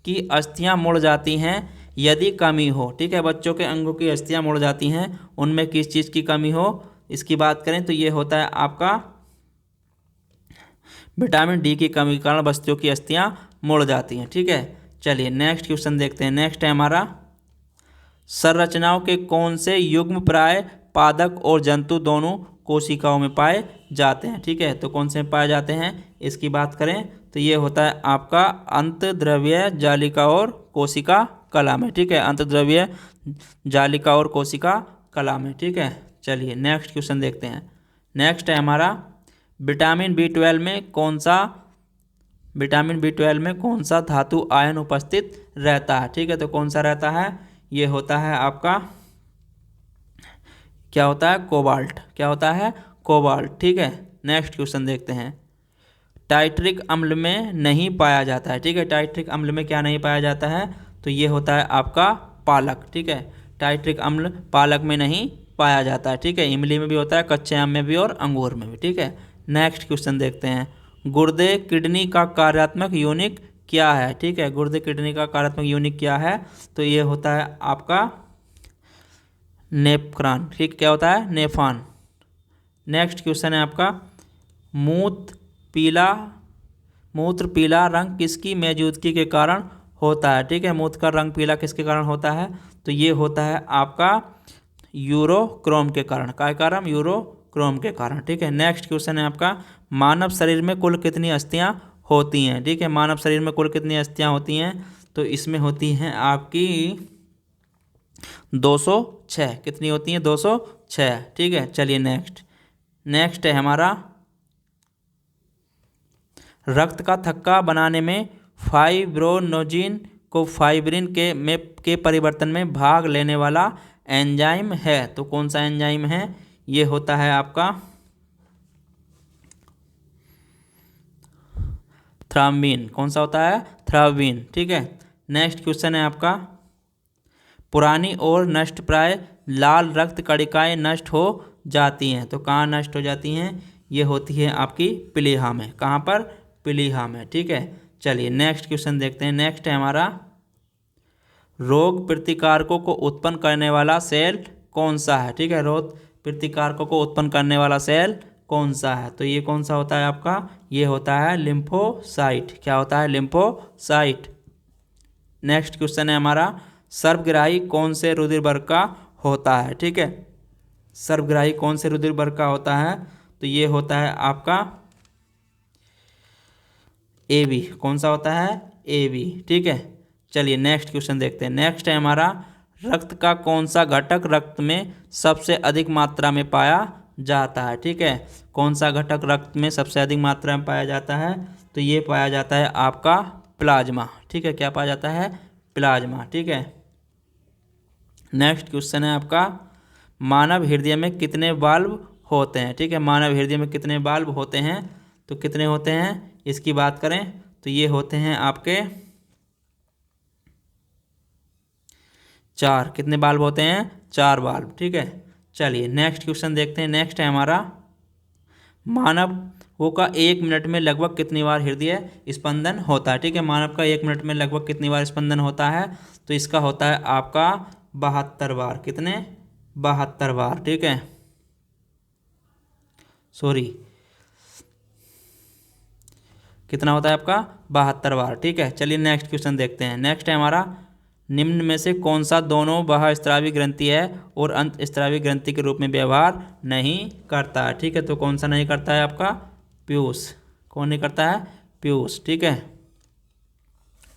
की अस्थियां मुड़ जाती हैं यदि कमी हो, ठीक है। बच्चों के अंगों की अस्थियां मुड़ जाती हैं, उनमें किस चीज़ की कमी हो, इसकी बात करें तो ये होता है आपका विटामिन डी की कमी के कारण बच्चों की अस्थियां मुड़ जाती हैं, ठीक है। चलिए नेक्स्ट क्वेश्चन देखते हैं, नेक्स्ट है हमारा, संरचनाओं के कौन से युग्म प्राय पादप और जंतु दोनों कोशिकाओं में पाए जाते हैं, ठीक है। तो कौन से पाए जाते हैं, इसकी बात करें तो ये होता है आपका अंतर्द्रव्य जालिका और कोशिका कला में, ठीक है। अंतर्द्रव्य जालिका और कोशिका कला में, ठीक है। चलिए नेक्स्ट क्वेश्चन देखते हैं, नेक्स्ट है हमारा, विटामिन B12 में कौन सा धातु आयन उपस्थित रहता है, ठीक है। तो कौन सा रहता है, ये होता है आपका क्या होता है, कोबाल्ट, क्या होता है, कोबाल्ट, ठीक है। नेक्स्ट क्वेश्चन देखते हैं, टाइट्रिक अम्ल में नहीं पाया जाता है, ठीक है। टाइट्रिक अम्ल में क्या नहीं पाया जाता है, तो ये होता है आपका पालक, ठीक है। टाइट्रिक अम्ल पालक में नहीं पाया जाता है, ठीक है। इमली में भी होता है, कच्चे आम में भी और अंगूर में भी, ठीक है। नेक्स्ट क्वेश्चन देखते हैं, गुर्दे किडनी का कार्यात्मक यूनिट क्या है, ठीक है। गुर्दे किडनी का कार्यात्मक यूनिट क्या है, तो ये होता है आपका नेफ्रॉन, ठीक, क्या होता है, नेफ्रॉन। नेक्स्ट क्वेश्चन है आपका, मूत्र पीला रंग किसकी मौजूदगी के कारण होता है, ठीक है। मूत्र का रंग पीला किसके कारण होता है, तो ये होता है आपका यूरोक्रोम के कारण। क्या कारण, यूरोक्रोम के कारण, ठीक है। नेक्स्ट क्वेश्चन है आपका, मानव शरीर में कुल कितनी अस्थियां होती हैं, ठीक है। मानव शरीर में कुल कितनी अस्थियां होती हैं, तो इसमें होती हैं आपकी 206। कितनी होती हैं? 206। ठीक है, चलिए नेक्स्ट है हमारा, रक्त का थक्का बनाने में फाइब्रोनोजिन को फाइब्रिन के परिवर्तन में भाग लेने वाला एंजाइम है। तो कौन सा एंजाइम है? ये होता है आपका थ्रोम्बिन। कौन सा होता है? थ्रोम्बिन। ठीक है, नेक्स्ट क्वेश्चन है आपका, पुरानी और नष्ट प्राय लाल रक्त कणिकाएं नष्ट हो जाती हैं। तो कहाँ नष्ट हो जाती हैं? ये होती है आपकी प्लीहा में। कहाँ पर? प्लीहा में। ठीक है, चलिए नेक्स्ट क्वेश्चन देखते हैं। नेक्स्ट है हमारा, रोग प्रतिकारकों को उत्पन्न करने वाला सेल कौन सा है? ठीक है, रोग प्रतिकारकों को उत्पन्न करने वाला सेल कौन सा है? तो ये कौन सा होता है आपका? ये होता है लिम्फोसाइट। क्या होता है? लिम्फोसाइट। नेक्स्ट क्वेश्चन है हमारा, सर्वग्राही कौन से रुधिर वर्ग का होता है? ठीक है, सर्वग्राही कौन से रुधिर वर्ग का होता है? तो ये होता है आपका AB। कौन सा होता है? AB। ठीक है, चलिए नेक्स्ट क्वेश्चन देखते हैं। नेक्स्ट है हमारा, रक्त का कौन सा घटक रक्त में सबसे अधिक मात्रा में पाया जाता है? ठीक है, कौन सा घटक रक्त में सबसे अधिक मात्रा में पाया जाता है? तो ये पाया जाता है आपका प्लाज्मा। ठीक है, क्या पाया जाता है? प्लाज्मा। ठीक है, नेक्स्ट क्वेश्चन है आपका, मानव हृदय में कितने वाल्व होते हैं? ठीक है, मानव हृदय में कितने वाल्व होते हैं? तो कितने होते हैं इसकी बात करें तो ये होते हैं आपके 4। कितने वाल्व होते हैं? 4 वाल्व। ठीक है, चलिए नेक्स्ट क्वेश्चन देखते हैं। नेक्स्ट है हमारा, मानव का 1 मिनट में लगभग कितनी बार हृदय स्पंदन होता है? ठीक है, मानव का 1 मिनट में लगभग कितनी बार स्पंदन होता है? तो इसका होता है आपका 72 बार। कितने? 72 बार। ठीक है, सॉरी, कितना होता है आपका? 72 बार। ठीक है, चलिए नेक्स्ट क्वेश्चन देखते हैं। नेक्स्ट है हमारा, निम्न में से कौन सा दोनों बाह्यस्रावी ग्रंथि है और अंतस्रावी ग्रंथि के रूप में व्यवहार नहीं करता है? ठीक है, तो कौन सा नहीं करता है आपका? पीयूष। कौन नहीं करता है? पीयूष। ठीक है,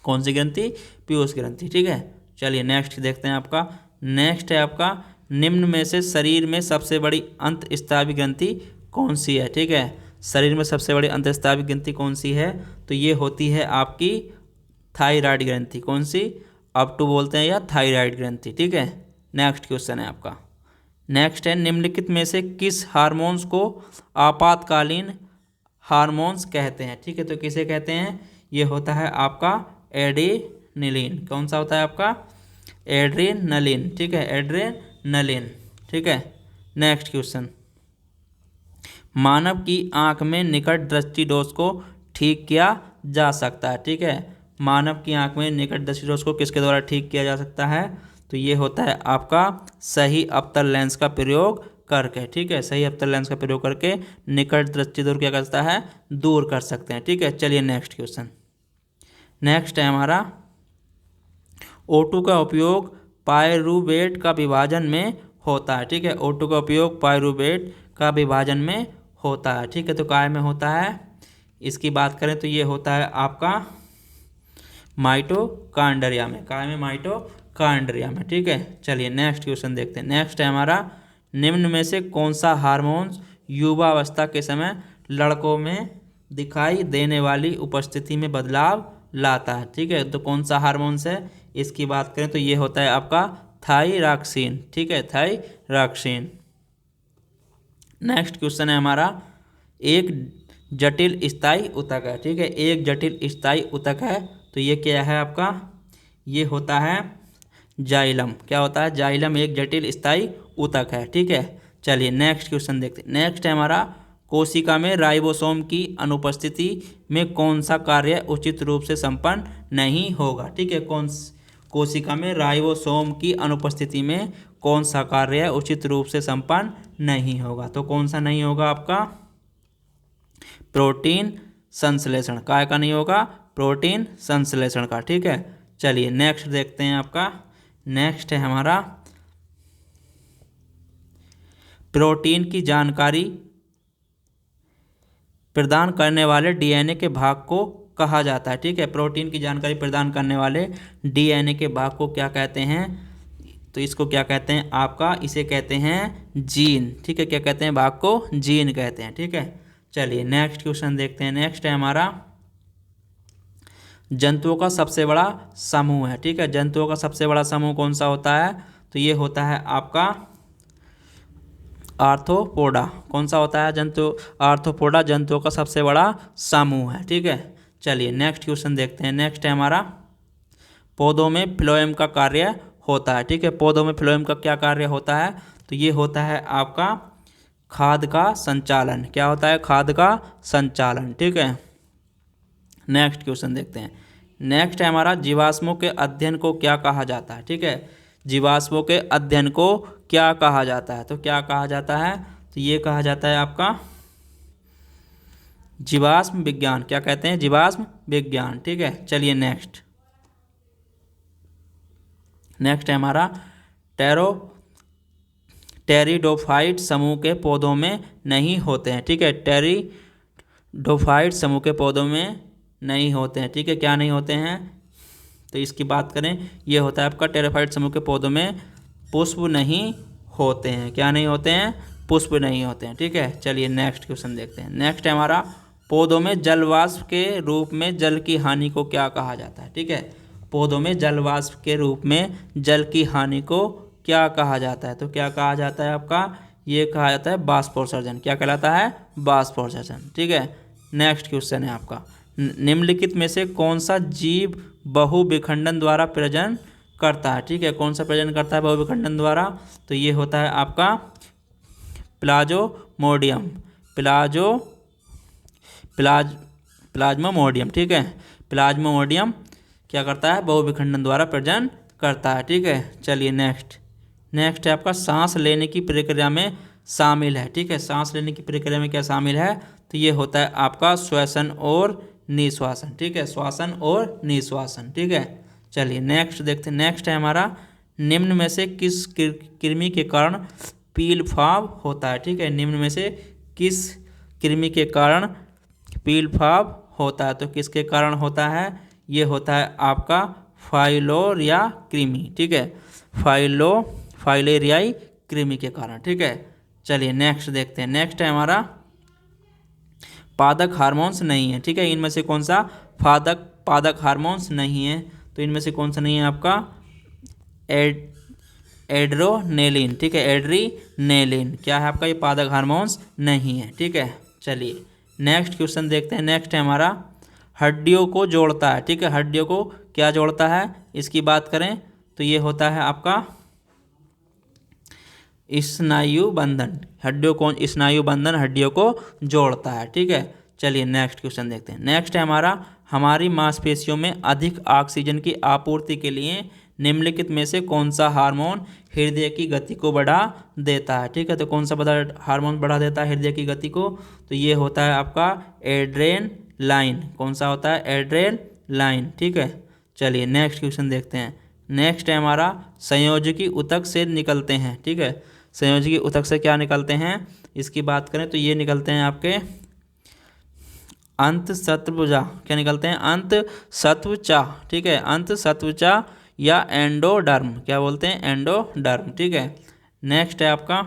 कौन सी ग्रंथि? पीयूष ग्रंथि। ठीक है, चलिए नेक्स्ट देखते हैं आपका। नेक्स्ट है आपका, निम्न में से शरीर में सबसे बड़ी अंतस्रावी ग्रंथि कौन सी है? ठीक है, शरीर में सबसे बड़ी अंतस्रावी ग्रंथि कौन सी है? तो ये होती है आपकी थायराइड ग्रंथि। कौन सी? अपटू बोलते हैं या थायराइड ग्रंथि। ठीक है, नेक्स्ट क्वेश्चन है आपका। नेक्स्ट है, निम्नलिखित में से किस हार्मोन्स को आपातकालीन हार्मोन्स कहते हैं? ठीक है, तो किसे कहते हैं? ये होता है आपका एड्रेनलिन। कौन सा होता है आपका? एड्रेनलिन। ठीक है, एड्रेनलिन। ठीक है, नेक्स्ट क्वेश्चन, मानव की आंख में निकट दृष्टि दोष को ठीक किया जा सकता है? ठीक है, मानव की आंख में निकट दृष्टि दोष को किसके द्वारा ठीक किया जा सकता है? तो ये होता है आपका सही अवतल लेंस का प्रयोग करके। ठीक है, सही अवतल लेंस का प्रयोग करके निकट दृष्टि दोष क्या करता है? दूर कर सकते हैं। ठीक है, चलिए नेक्स्ट क्वेश्चन। नेक्स्ट है हमारा, O2 का उपयोग पायरूवेट का विभाजन में होता है। ठीक है, O2 का उपयोग पायरूवेट का विभाजन में होता है। ठीक है, तो काय में होता है? इसकी बात करें तो ये होता है आपका माइटोकॉन्ड्रिया में। काय में? माइटोकॉन्ड्रिया में। ठीक है, चलिए नेक्स्ट क्वेश्चन देखते हैं। नेक्स्ट है हमारा, निम्न में से कौन सा हार्मोन्स युवावस्था के समय लड़कों में दिखाई देने वाली उपस्थिति में बदलाव लाता है? ठीक है, तो कौन सा हार्मोन्स है? इसकी बात करें तो ये होता है आपका थायरॉक्सिन। ठीक है, थायरॉक्सिन। नेक्स्ट क्वेश्चन है हमारा, एक जटिल स्थायी ऊतक है। ठीक है, एक जटिल स्थायी ऊतक है, तो ये क्या है आपका? ये होता है जाइलम। क्या होता है? जाइलम एक जटिल स्थायी ऊतक है। ठीक है, चलिए नेक्स्ट क्वेश्चन देखते हैं। नेक्स्ट है हमारा, कोशिका में राइबोसोम की अनुपस्थिति में कौन सा कार्य उचित रूप से संपन्न नहीं होगा? ठीक है, कोशिका में राइबोसोम की अनुपस्थिति में कौन सा कार्य उचित रूप से संपन्न नहीं होगा? तो कौन सा नहीं होगा आपका? प्रोटीन संश्लेषण। काय का नहीं होगा? प्रोटीन संश्लेषण का। ठीक है, चलिए नेक्स्ट देखते हैं आपका। नेक्स्ट है हमारा, प्रोटीन की जानकारी प्रदान करने वाले डीएनए के भाग को कहा जाता है। ठीक है, प्रोटीन की जानकारी प्रदान करने वाले डीएनए के भाग को क्या कहते हैं? तो इसको क्या कहते हैं आपका, इसे कहते हैं जीन। ठीक है, क्या कहते हैं, भाग को जीन कहते हैं। ठीक है, चलिए नेक्स्ट क्वेश्चन देखते हैं। नेक्स्ट है हमारा जंतुओं का सबसे बड़ा समूह है। ठीक है, जंतुओं का सबसे बड़ा समूह कौन सा होता है, तो ये होता है आपका आर्थ्रोपोडा। कौन सा होता है, जंतु आर्थ्रोपोडा जंतुओं का सबसे बड़ा समूह है। ठीक है, चलिए नेक्स्ट क्वेश्चन देखते हैं। नेक्स्ट है हमारा पौधों में फ्लोएम का कार्य होता है। ठीक है, पौधों में फ्लोएम का क्या कार्य होता है, तो ये होता है आपका खाद का संचालन। क्या होता है, खाद का संचालन। ठीक है, नेक्स्ट क्वेश्चन देखते हैं। नेक्स्ट है हमारा जीवाश्मों के अध्ययन को क्या कहा जाता है। ठीक है, जीवाश्मों के अध्ययन को क्या कहा जाता है, तो क्या कहा जाता है, तो ये कहा जाता है आपका जीवाश्म विज्ञान। क्या कहते हैं, जीवाश्म विज्ञान। ठीक है, चलिए नेक्स्ट है हमारा टेरिडोफाइट समूह के पौधों में नहीं होते हैं। ठीक है, टेरिडोफाइट समूह के पौधों में नहीं होते हैं। ठीक है, क्या नहीं होते हैं, तो इसकी बात करें, ये होता है आपका टेरिडोफाइट समूह के पौधों में पुष्प नहीं होते हैं। क्या नहीं होते हैं, पुष्प नहीं होते हैं। ठीक है, चलिए नेक्स्ट क्वेश्चन देखते हैं। नेक्स्ट है हमारा पौधों में जलवाष्प के रूप में जल की हानि को क्या कहा जाता है। ठीक है, पौधों में जलवाष्प के रूप में जल की हानि को क्या कहा जाता है, तो क्या कहा जाता है आपका, ये कहा जाता है बाष्पोत्सर्जन। क्या कहलाता है, बाष्पोत्सर्जन। ठीक है, नेक्स्ट क्वेश्चन है आपका निम्नलिखित में से कौन सा जीव बहुविखंडन द्वारा प्रजनन करता है। ठीक है, कौन सा प्रजनन करता है बहुविखंडन द्वारा, तो ये होता है आपका प्लाज्मोडियम। प्लाज्मोडियम। ठीक है, प्लाज्मोडियम क्या करता है, बहुविखंडन द्वारा प्रजनन करता है। ठीक है, चलिए नेक्स्ट है आपका सांस लेने की प्रक्रिया में शामिल है। ठीक है, सांस लेने की प्रक्रिया में क्या शामिल है, तो ये होता है आपका श्वसन और निश्वासन। ठीक है, श्वासन और निश्वासन। ठीक है, चलिए नेक्स्ट देखते हैं। नेक्स्ट है हमारा निम्न में से किस कृमि के कारण पीलफाव होता है। ठीक है, निम्न में से किस कृमि के कारण पीलफाव होता है, तो किसके कारण होता है, ये होता है आपका फाइलोरिया कृमि। ठीक है, फाइलेरियाई कृमि के कारण। ठीक है, चलिए नेक्स्ट देखते हैं। नेक्स्ट है हमारा पादक हार्मोन्स नहीं है। ठीक है, इनमें से कौन सा पादक हार्मोन्स नहीं है, तो इनमें से कौन सा नहीं है आपका एड्रोनेलिन। ठीक है, एड्रीनेलिन क्या है आपका, ये पादक हार्मोन्स नहीं है। ठीक है, चलिए नेक्स्ट क्वेश्चन देखते हैं। नेक्स्ट है हमारा हड्डियों को जोड़ता है। ठीक है, हड्डियों को क्या जोड़ता है, इसकी बात करें तो ये होता है आपका स्नायु बंधन। स्नायु बंधन हड्डियों को जोड़ता है। ठीक है, चलिए नेक्स्ट क्वेश्चन देखते हैं। नेक्स्ट है हमारा हमारी मांसपेशियों में अधिक ऑक्सीजन की आपूर्ति के लिए निम्नलिखित में से कौन सा हार्मोन हृदय की गति को बढ़ा देता है। ठीक है, तो कौन सा हार्मोन बढ़ा देता है हृदय की गति को, तो ये होता है आपका एड्रेनलाइन। कौन सा होता है, एड्रेनलाइन। ठीक है, चलिए नेक्स्ट क्वेश्चन देखते हैं। नेक्स्ट है हमारा संयोजकी ऊतक से निकलते हैं। ठीक है, संयोजकी ऊतक से क्या निकलते हैं, इसकी बात करें तो ये निकलते हैं आपके अंतःसत्वचा। क्या निकलते हैं, अंतःसत्वचा। ठीक है, अंतःसत्वचा या एंडोडर्म। क्या बोलते हैं, एंडोडर्म। ठीक है, नेक्स्ट है आपका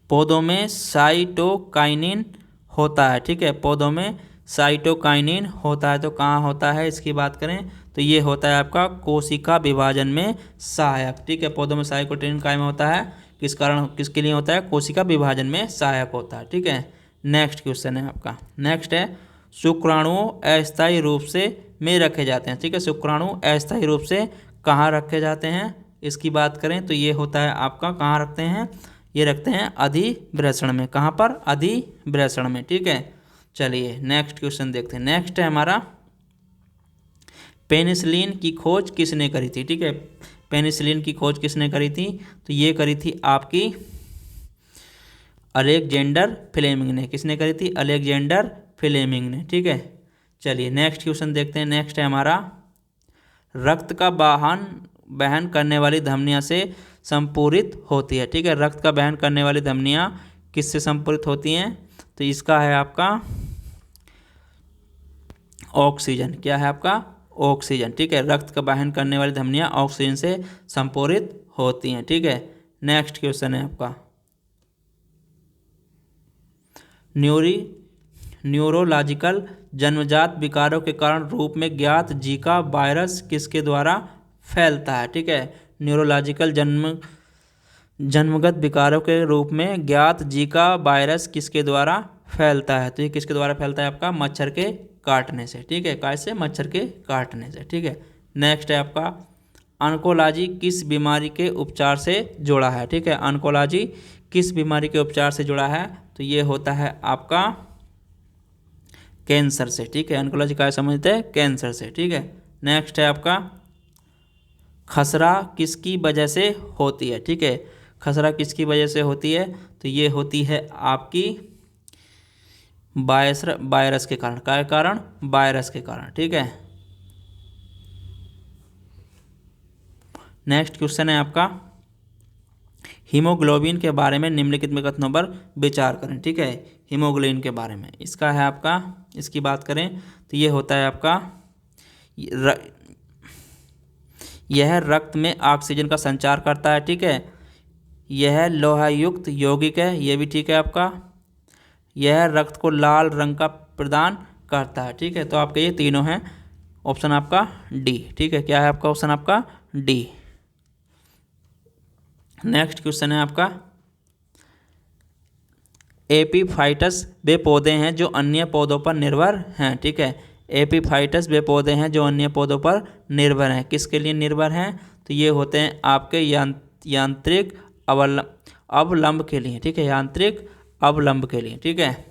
पौधों में साइटोकाइनिन होता है। ठीक है, पौधों में साइटोकाइनिन होता है, तो कहाँ होता है, इसकी बात करें तो ये होता है आपका कोशिका विभाजन में सहायक। ठीक है, पौधों में साइटोकाइनिन काय में होता है, किसके लिए होता है, कोशिका विभाजन में सहायक होता है। ठीक है, नेक्स्ट क्वेश्चन है आपका। नेक्स्ट है शुक्राणुओं अस्थायी रूप से में रखे जाते हैं। ठीक है, शुक्राणु अस्थायी रूप से कहाँ रखे जाते हैं, इसकी बात करें तो ये होता है आपका कहाँ रखते हैं, ये रखते हैं अधिवृषण में। कहाँ पर, अधिवृषण में। ठीक है, चलिए नेक्स्ट क्वेश्चन देखते हैं। नेक्स्ट है हमारा पेनिसिलिन की खोज किसने करी थी। ठीक है, पेनिसिलिन की खोज किसने करी थी, तो ये करी थी आपकी अलेक्जेंडर फ्लेमिंग ने। किसने करी थी, अलेक्जेंडर फ्लेमिंग ने। ठीक है, चलिए नेक्स्ट क्वेश्चन देखते हैं। नेक्स्ट है हमारा रक्त का वहन करने वाली धमनियां से संपूरित होती है। ठीक है, रक्त का वहन करने वाली धमनियां किससे संपूरित होती हैं, तो इसका है आपका ऑक्सीजन। क्या है आपका, ऑक्सीजन, ठीक है। रक्त का वहन करने वाली धमनियाँ ऑक्सीजन से संपूरित होती हैं, ठीक है। नेक्स्ट क्वेश्चन है आपका, न्यूरोलॉजिकल जन्मजात विकारों के कारण रूप में ज्ञात जीका वायरस किसके द्वारा फैलता है, ठीक है। न्यूरोलॉजिकल जन्मगत विकारों के रूप में ज्ञात जीका वायरस किसके द्वारा फैलता है, तो ये किसके द्वारा फैलता है आपका, मच्छर के काटने से, ठीक है। कैसे, मच्छर के काटने से, ठीक है। नेक्स्ट है आपका, ऑन्कोलॉजी किस बीमारी के उपचार से जुड़ा है, ठीक है। ऑन्कोलॉजी किस बीमारी के उपचार से जुड़ा है, तो ये होता है आपका कैंसर से, ठीक है। ऑन्कोलॉजी क्या समझते हैं, कैंसर से, ठीक है। नेक्स्ट है आपका, खसरा किसकी वजह से होती है, ठीक है। खसरा किसकी वजह से होती है, तो ये होती है आपकी वायरस के कारण, क्या कारण, वायरस के कारण, ठीक है। नेक्स्ट क्वेश्चन है आपका, हीमोग्लोबिन के बारे में निम्नलिखित में कथनों पर विचार करें, ठीक है। हीमोग्लोबिन के बारे में इसका है आपका, इसकी बात करें तो ये होता है आपका, यह रक्त में ऑक्सीजन का संचार करता है, ठीक है। यह लोहायुक्त यौगिक है, ये भी ठीक है आपका। यह रक्त को लाल रंग का प्रदान करता है, ठीक है। तो आपके ये तीनों हैं, ऑप्शन आपका डी, ठीक है। क्या है आपका ऑप्शन आपका डी। नेक्स्ट क्वेश्चन है आपका, एपीफाइटस वे पौधे हैं जो अन्य पौधों पर निर्भर हैं, ठीक है। एपीफाइटस वे पौधे हैं जो अन्य पौधों पर निर्भर हैं, किसके लिए निर्भर हैं, तो ये होते हैं आपके यांत्रिक अवलंब के लिए, ठीक है। यांत्रिक अवलंब के लिए, ठीक है।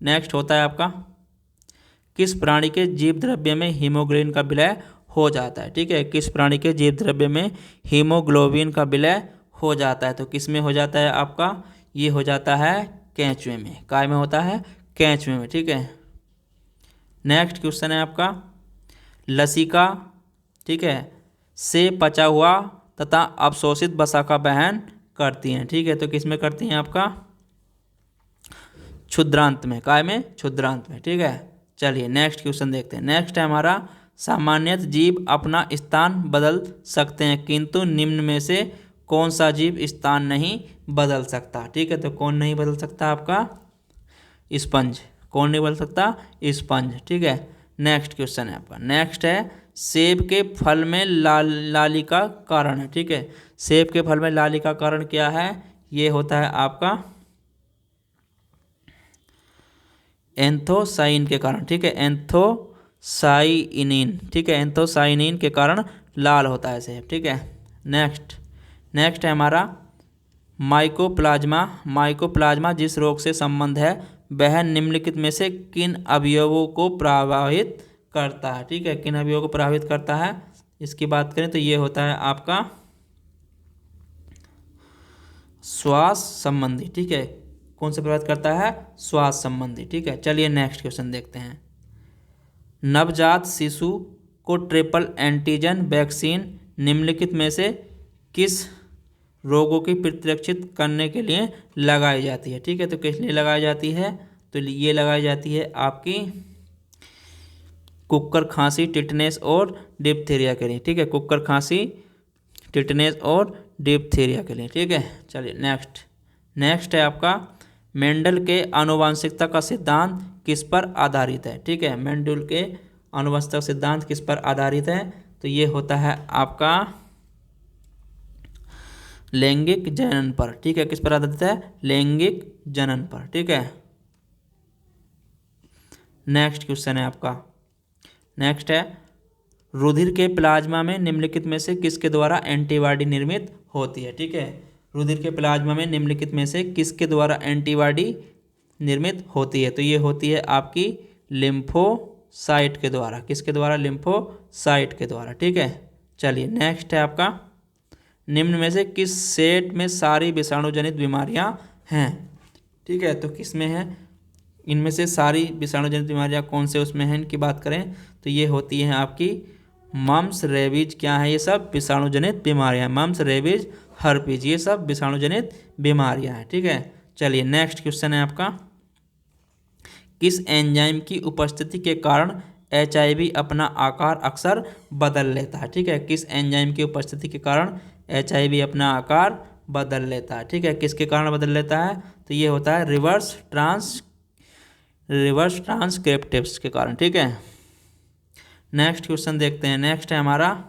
नेक्स्ट होता है आपका, किस प्राणी के जीव द्रव्य में हीमोग्लोबिन का विलय हो जाता है, ठीक है। किस प्राणी के जीव द्रव्य में हीमोग्लोबिन का विलय हो जाता है, तो किस में हो जाता है आपका, ये हो जाता है केंचुए में, काय में होता है, केंचुए में, ठीक है। नेक्स्ट क्वेश्चन है आपका, लसिका, ठीक है, से पचा हुआ तथा अवशोषित वसा का वहन करती हैं, ठीक है। तो किस में करती हैं आपका, क्षुद्रांत में, काय में, क्षुद्रांत में, ठीक है। चलिए नेक्स्ट क्वेश्चन देखते हैं। नेक्स्ट है हमारा, सामान्यतः जीव अपना स्थान बदल सकते हैं किंतु निम्न में से कौन सा जीव स्थान नहीं बदल सकता, ठीक है। तो कौन नहीं बदल सकता आपका, स्पंज, कौन नहीं बदल सकता, स्पंज, ठीक है। नेक्स्ट क्वेश्चन है आपका, नेक्स्ट है, सेब के फल में लाली का कारण है, ठीक है। सेब के फल में लाली का कारण क्या है, ये होता है आपका एंथोसाइन के कारण, ठीक है। एंथोसाइनिन, ठीक है। एंथोसाइनिन के कारण लाल होता है सेब, ठीक है। नेक्स्ट है हमारा, माइकोप्लाज्मा जिस रोग से संबंध है वह निम्नलिखित में से किन अवयवों को प्रभावित करता है, ठीक है। किन अवयवों को प्रभावित करता है, इसकी बात करें तो ये होता है आपका श्वास संबंधी, ठीक है। कौन से प्रभावित करता है, श्वास संबंधी, ठीक है। चलिए नेक्स्ट क्वेश्चन देखते हैं, नवजात शिशु को ट्रिपल एंटीजन वैक्सीन निम्नलिखित में से किस रोगों की प्रतिरक्षित करने के लिए लगाई जाती है, ठीक है। तो किस लिए लगाई जाती है, तो ये लगाई जाती है आपकी कुक्कर खांसी, टिटनेस और डिप्थीरिया के लिए, ठीक है। कुक्कर खांसी, टिटनेस और डिप्थीरिया के लिए, ठीक है। चलिए नेक्स्ट है आपका, मेंडल के आनुवंशिकता का सिद्धांत किस पर आधारित है, ठीक है। मेंडल के आनुवंशिकता का सिद्धांत किस पर आधारित है, तो ये होता है आपका लैंगिक जनन पर, ठीक है। किस पर आधारित है, लैंगिक जनन पर, ठीक है। नेक्स्ट क्वेश्चन है आपका, नेक्स्ट है, रुधिर के प्लाज्मा में निम्नलिखित में से किसके द्वारा एंटीबॉडी निर्मित होती है, ठीक है। रुधिर के प्लाज्मा में निम्नलिखित में से किसके द्वारा एंटीबॉडी निर्मित होती है, तो ये होती है आपकी लिम्फोसाइट के द्वारा, किसके द्वारा, लिम्फोसाइट के द्वारा, ठीक है। चलिए नेक्स्ट है आपका, निम्न में से किस सेट में सारी विषाणु जनित बीमारियां हैं, ठीक है। तो किस में है, इनमें से सारी विषाणु जनित बीमारियां कौन से उसमें हैं, इनकी बात करें तो ये होती हैं आपकी मम्स, रेबीज, क्या है ये सब विषाणु जनित बीमारियां, मम्स, रेबीज, हर्पीज, ये सब विषाणु जनित बीमारियां हैं, ठीक है। चलिए नेक्स्ट क्वेश्चन है आपका, किस एंजाइम की उपस्थिति के कारण HIV अपना आकार अक्सर बदल लेता है। ठीक है, किस एंजाइम की उपस्थिति के कारण HIV अपना आकार बदल लेता है। ठीक है, किसके कारण बदल लेता है, तो ये होता है रिवर्स ट्रांसक्रिप्टिव्स के कारण। ठीक है, नेक्स्ट क्वेश्चन देखते हैं। नेक्स्ट है हमारा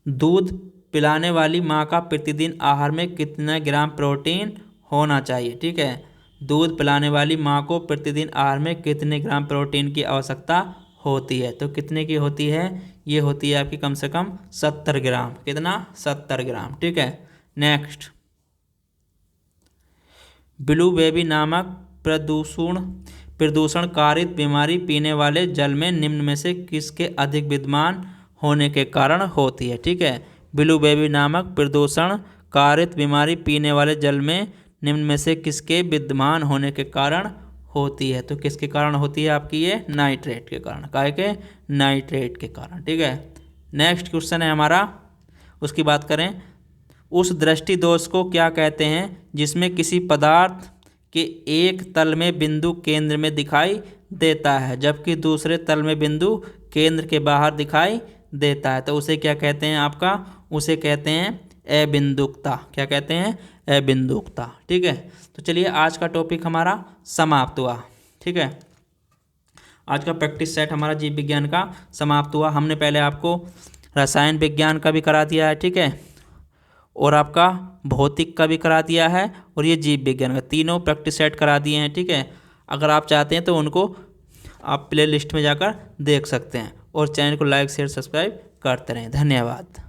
दूध पिलाने वाली माँ का प्रतिदिन आहार में कितना ग्राम प्रोटीन होना चाहिए। ठीक है, दूध पिलाने वाली माँ को प्रतिदिन आहार में कितने ग्राम प्रोटीन की आवश्यकता होती है, तो कितने की होती है, ये होती है आपकी कम से कम 70 ग्राम। कितना, 70 ग्राम। ठीक है, नेक्स्ट ब्लू बेबी नामक प्रदूषण कारित बीमारी पीने वाले जल में निम्न में से किसके अधिक विद्यमान होने के कारण होती है। ठीक है, ब्लू बेबी नामक प्रदूषण कारित बीमारी पीने वाले जल में निम्न में से किसके विद्यमान होने के कारण होती है, तो किसके कारण होती है आपकी, ये नाइट्रेट के कारण। काहे के, नाइट्रेट के कारण। ठीक है, नेक्स्ट क्वेश्चन है हमारा, उसकी बात करें। उस दृष्टि दोष को क्या कहते हैं जिसमें किसी पदार्थ के एक तल में बिंदु केंद्र में दिखाई देता है जबकि दूसरे तल में बिंदु केंद्र के बाहर दिखाई देता है, तो उसे क्या कहते हैं आपका, उसे कहते हैं अबिंदुकता। क्या कहते हैं, अबिंदुकता। ठीक है, तो चलिए आज का टॉपिक हमारा समाप्त हुआ। ठीक है, आज का प्रैक्टिस सेट हमारा जीव विज्ञान का समाप्त हुआ। हमने पहले आपको रसायन विज्ञान का भी करा दिया है। ठीक है, और आपका भौतिक का भी करा दिया है, और ये जीव विज्ञान का, तीनों प्रैक्टिस सेट करा दिए हैं। ठीक है, अगर आप चाहते हैं तो उनको आप प्ले लिस्ट में जाकर देख सकते हैं, और चैनल को लाइक शेयर सब्सक्राइब करते रहें। धन्यवाद।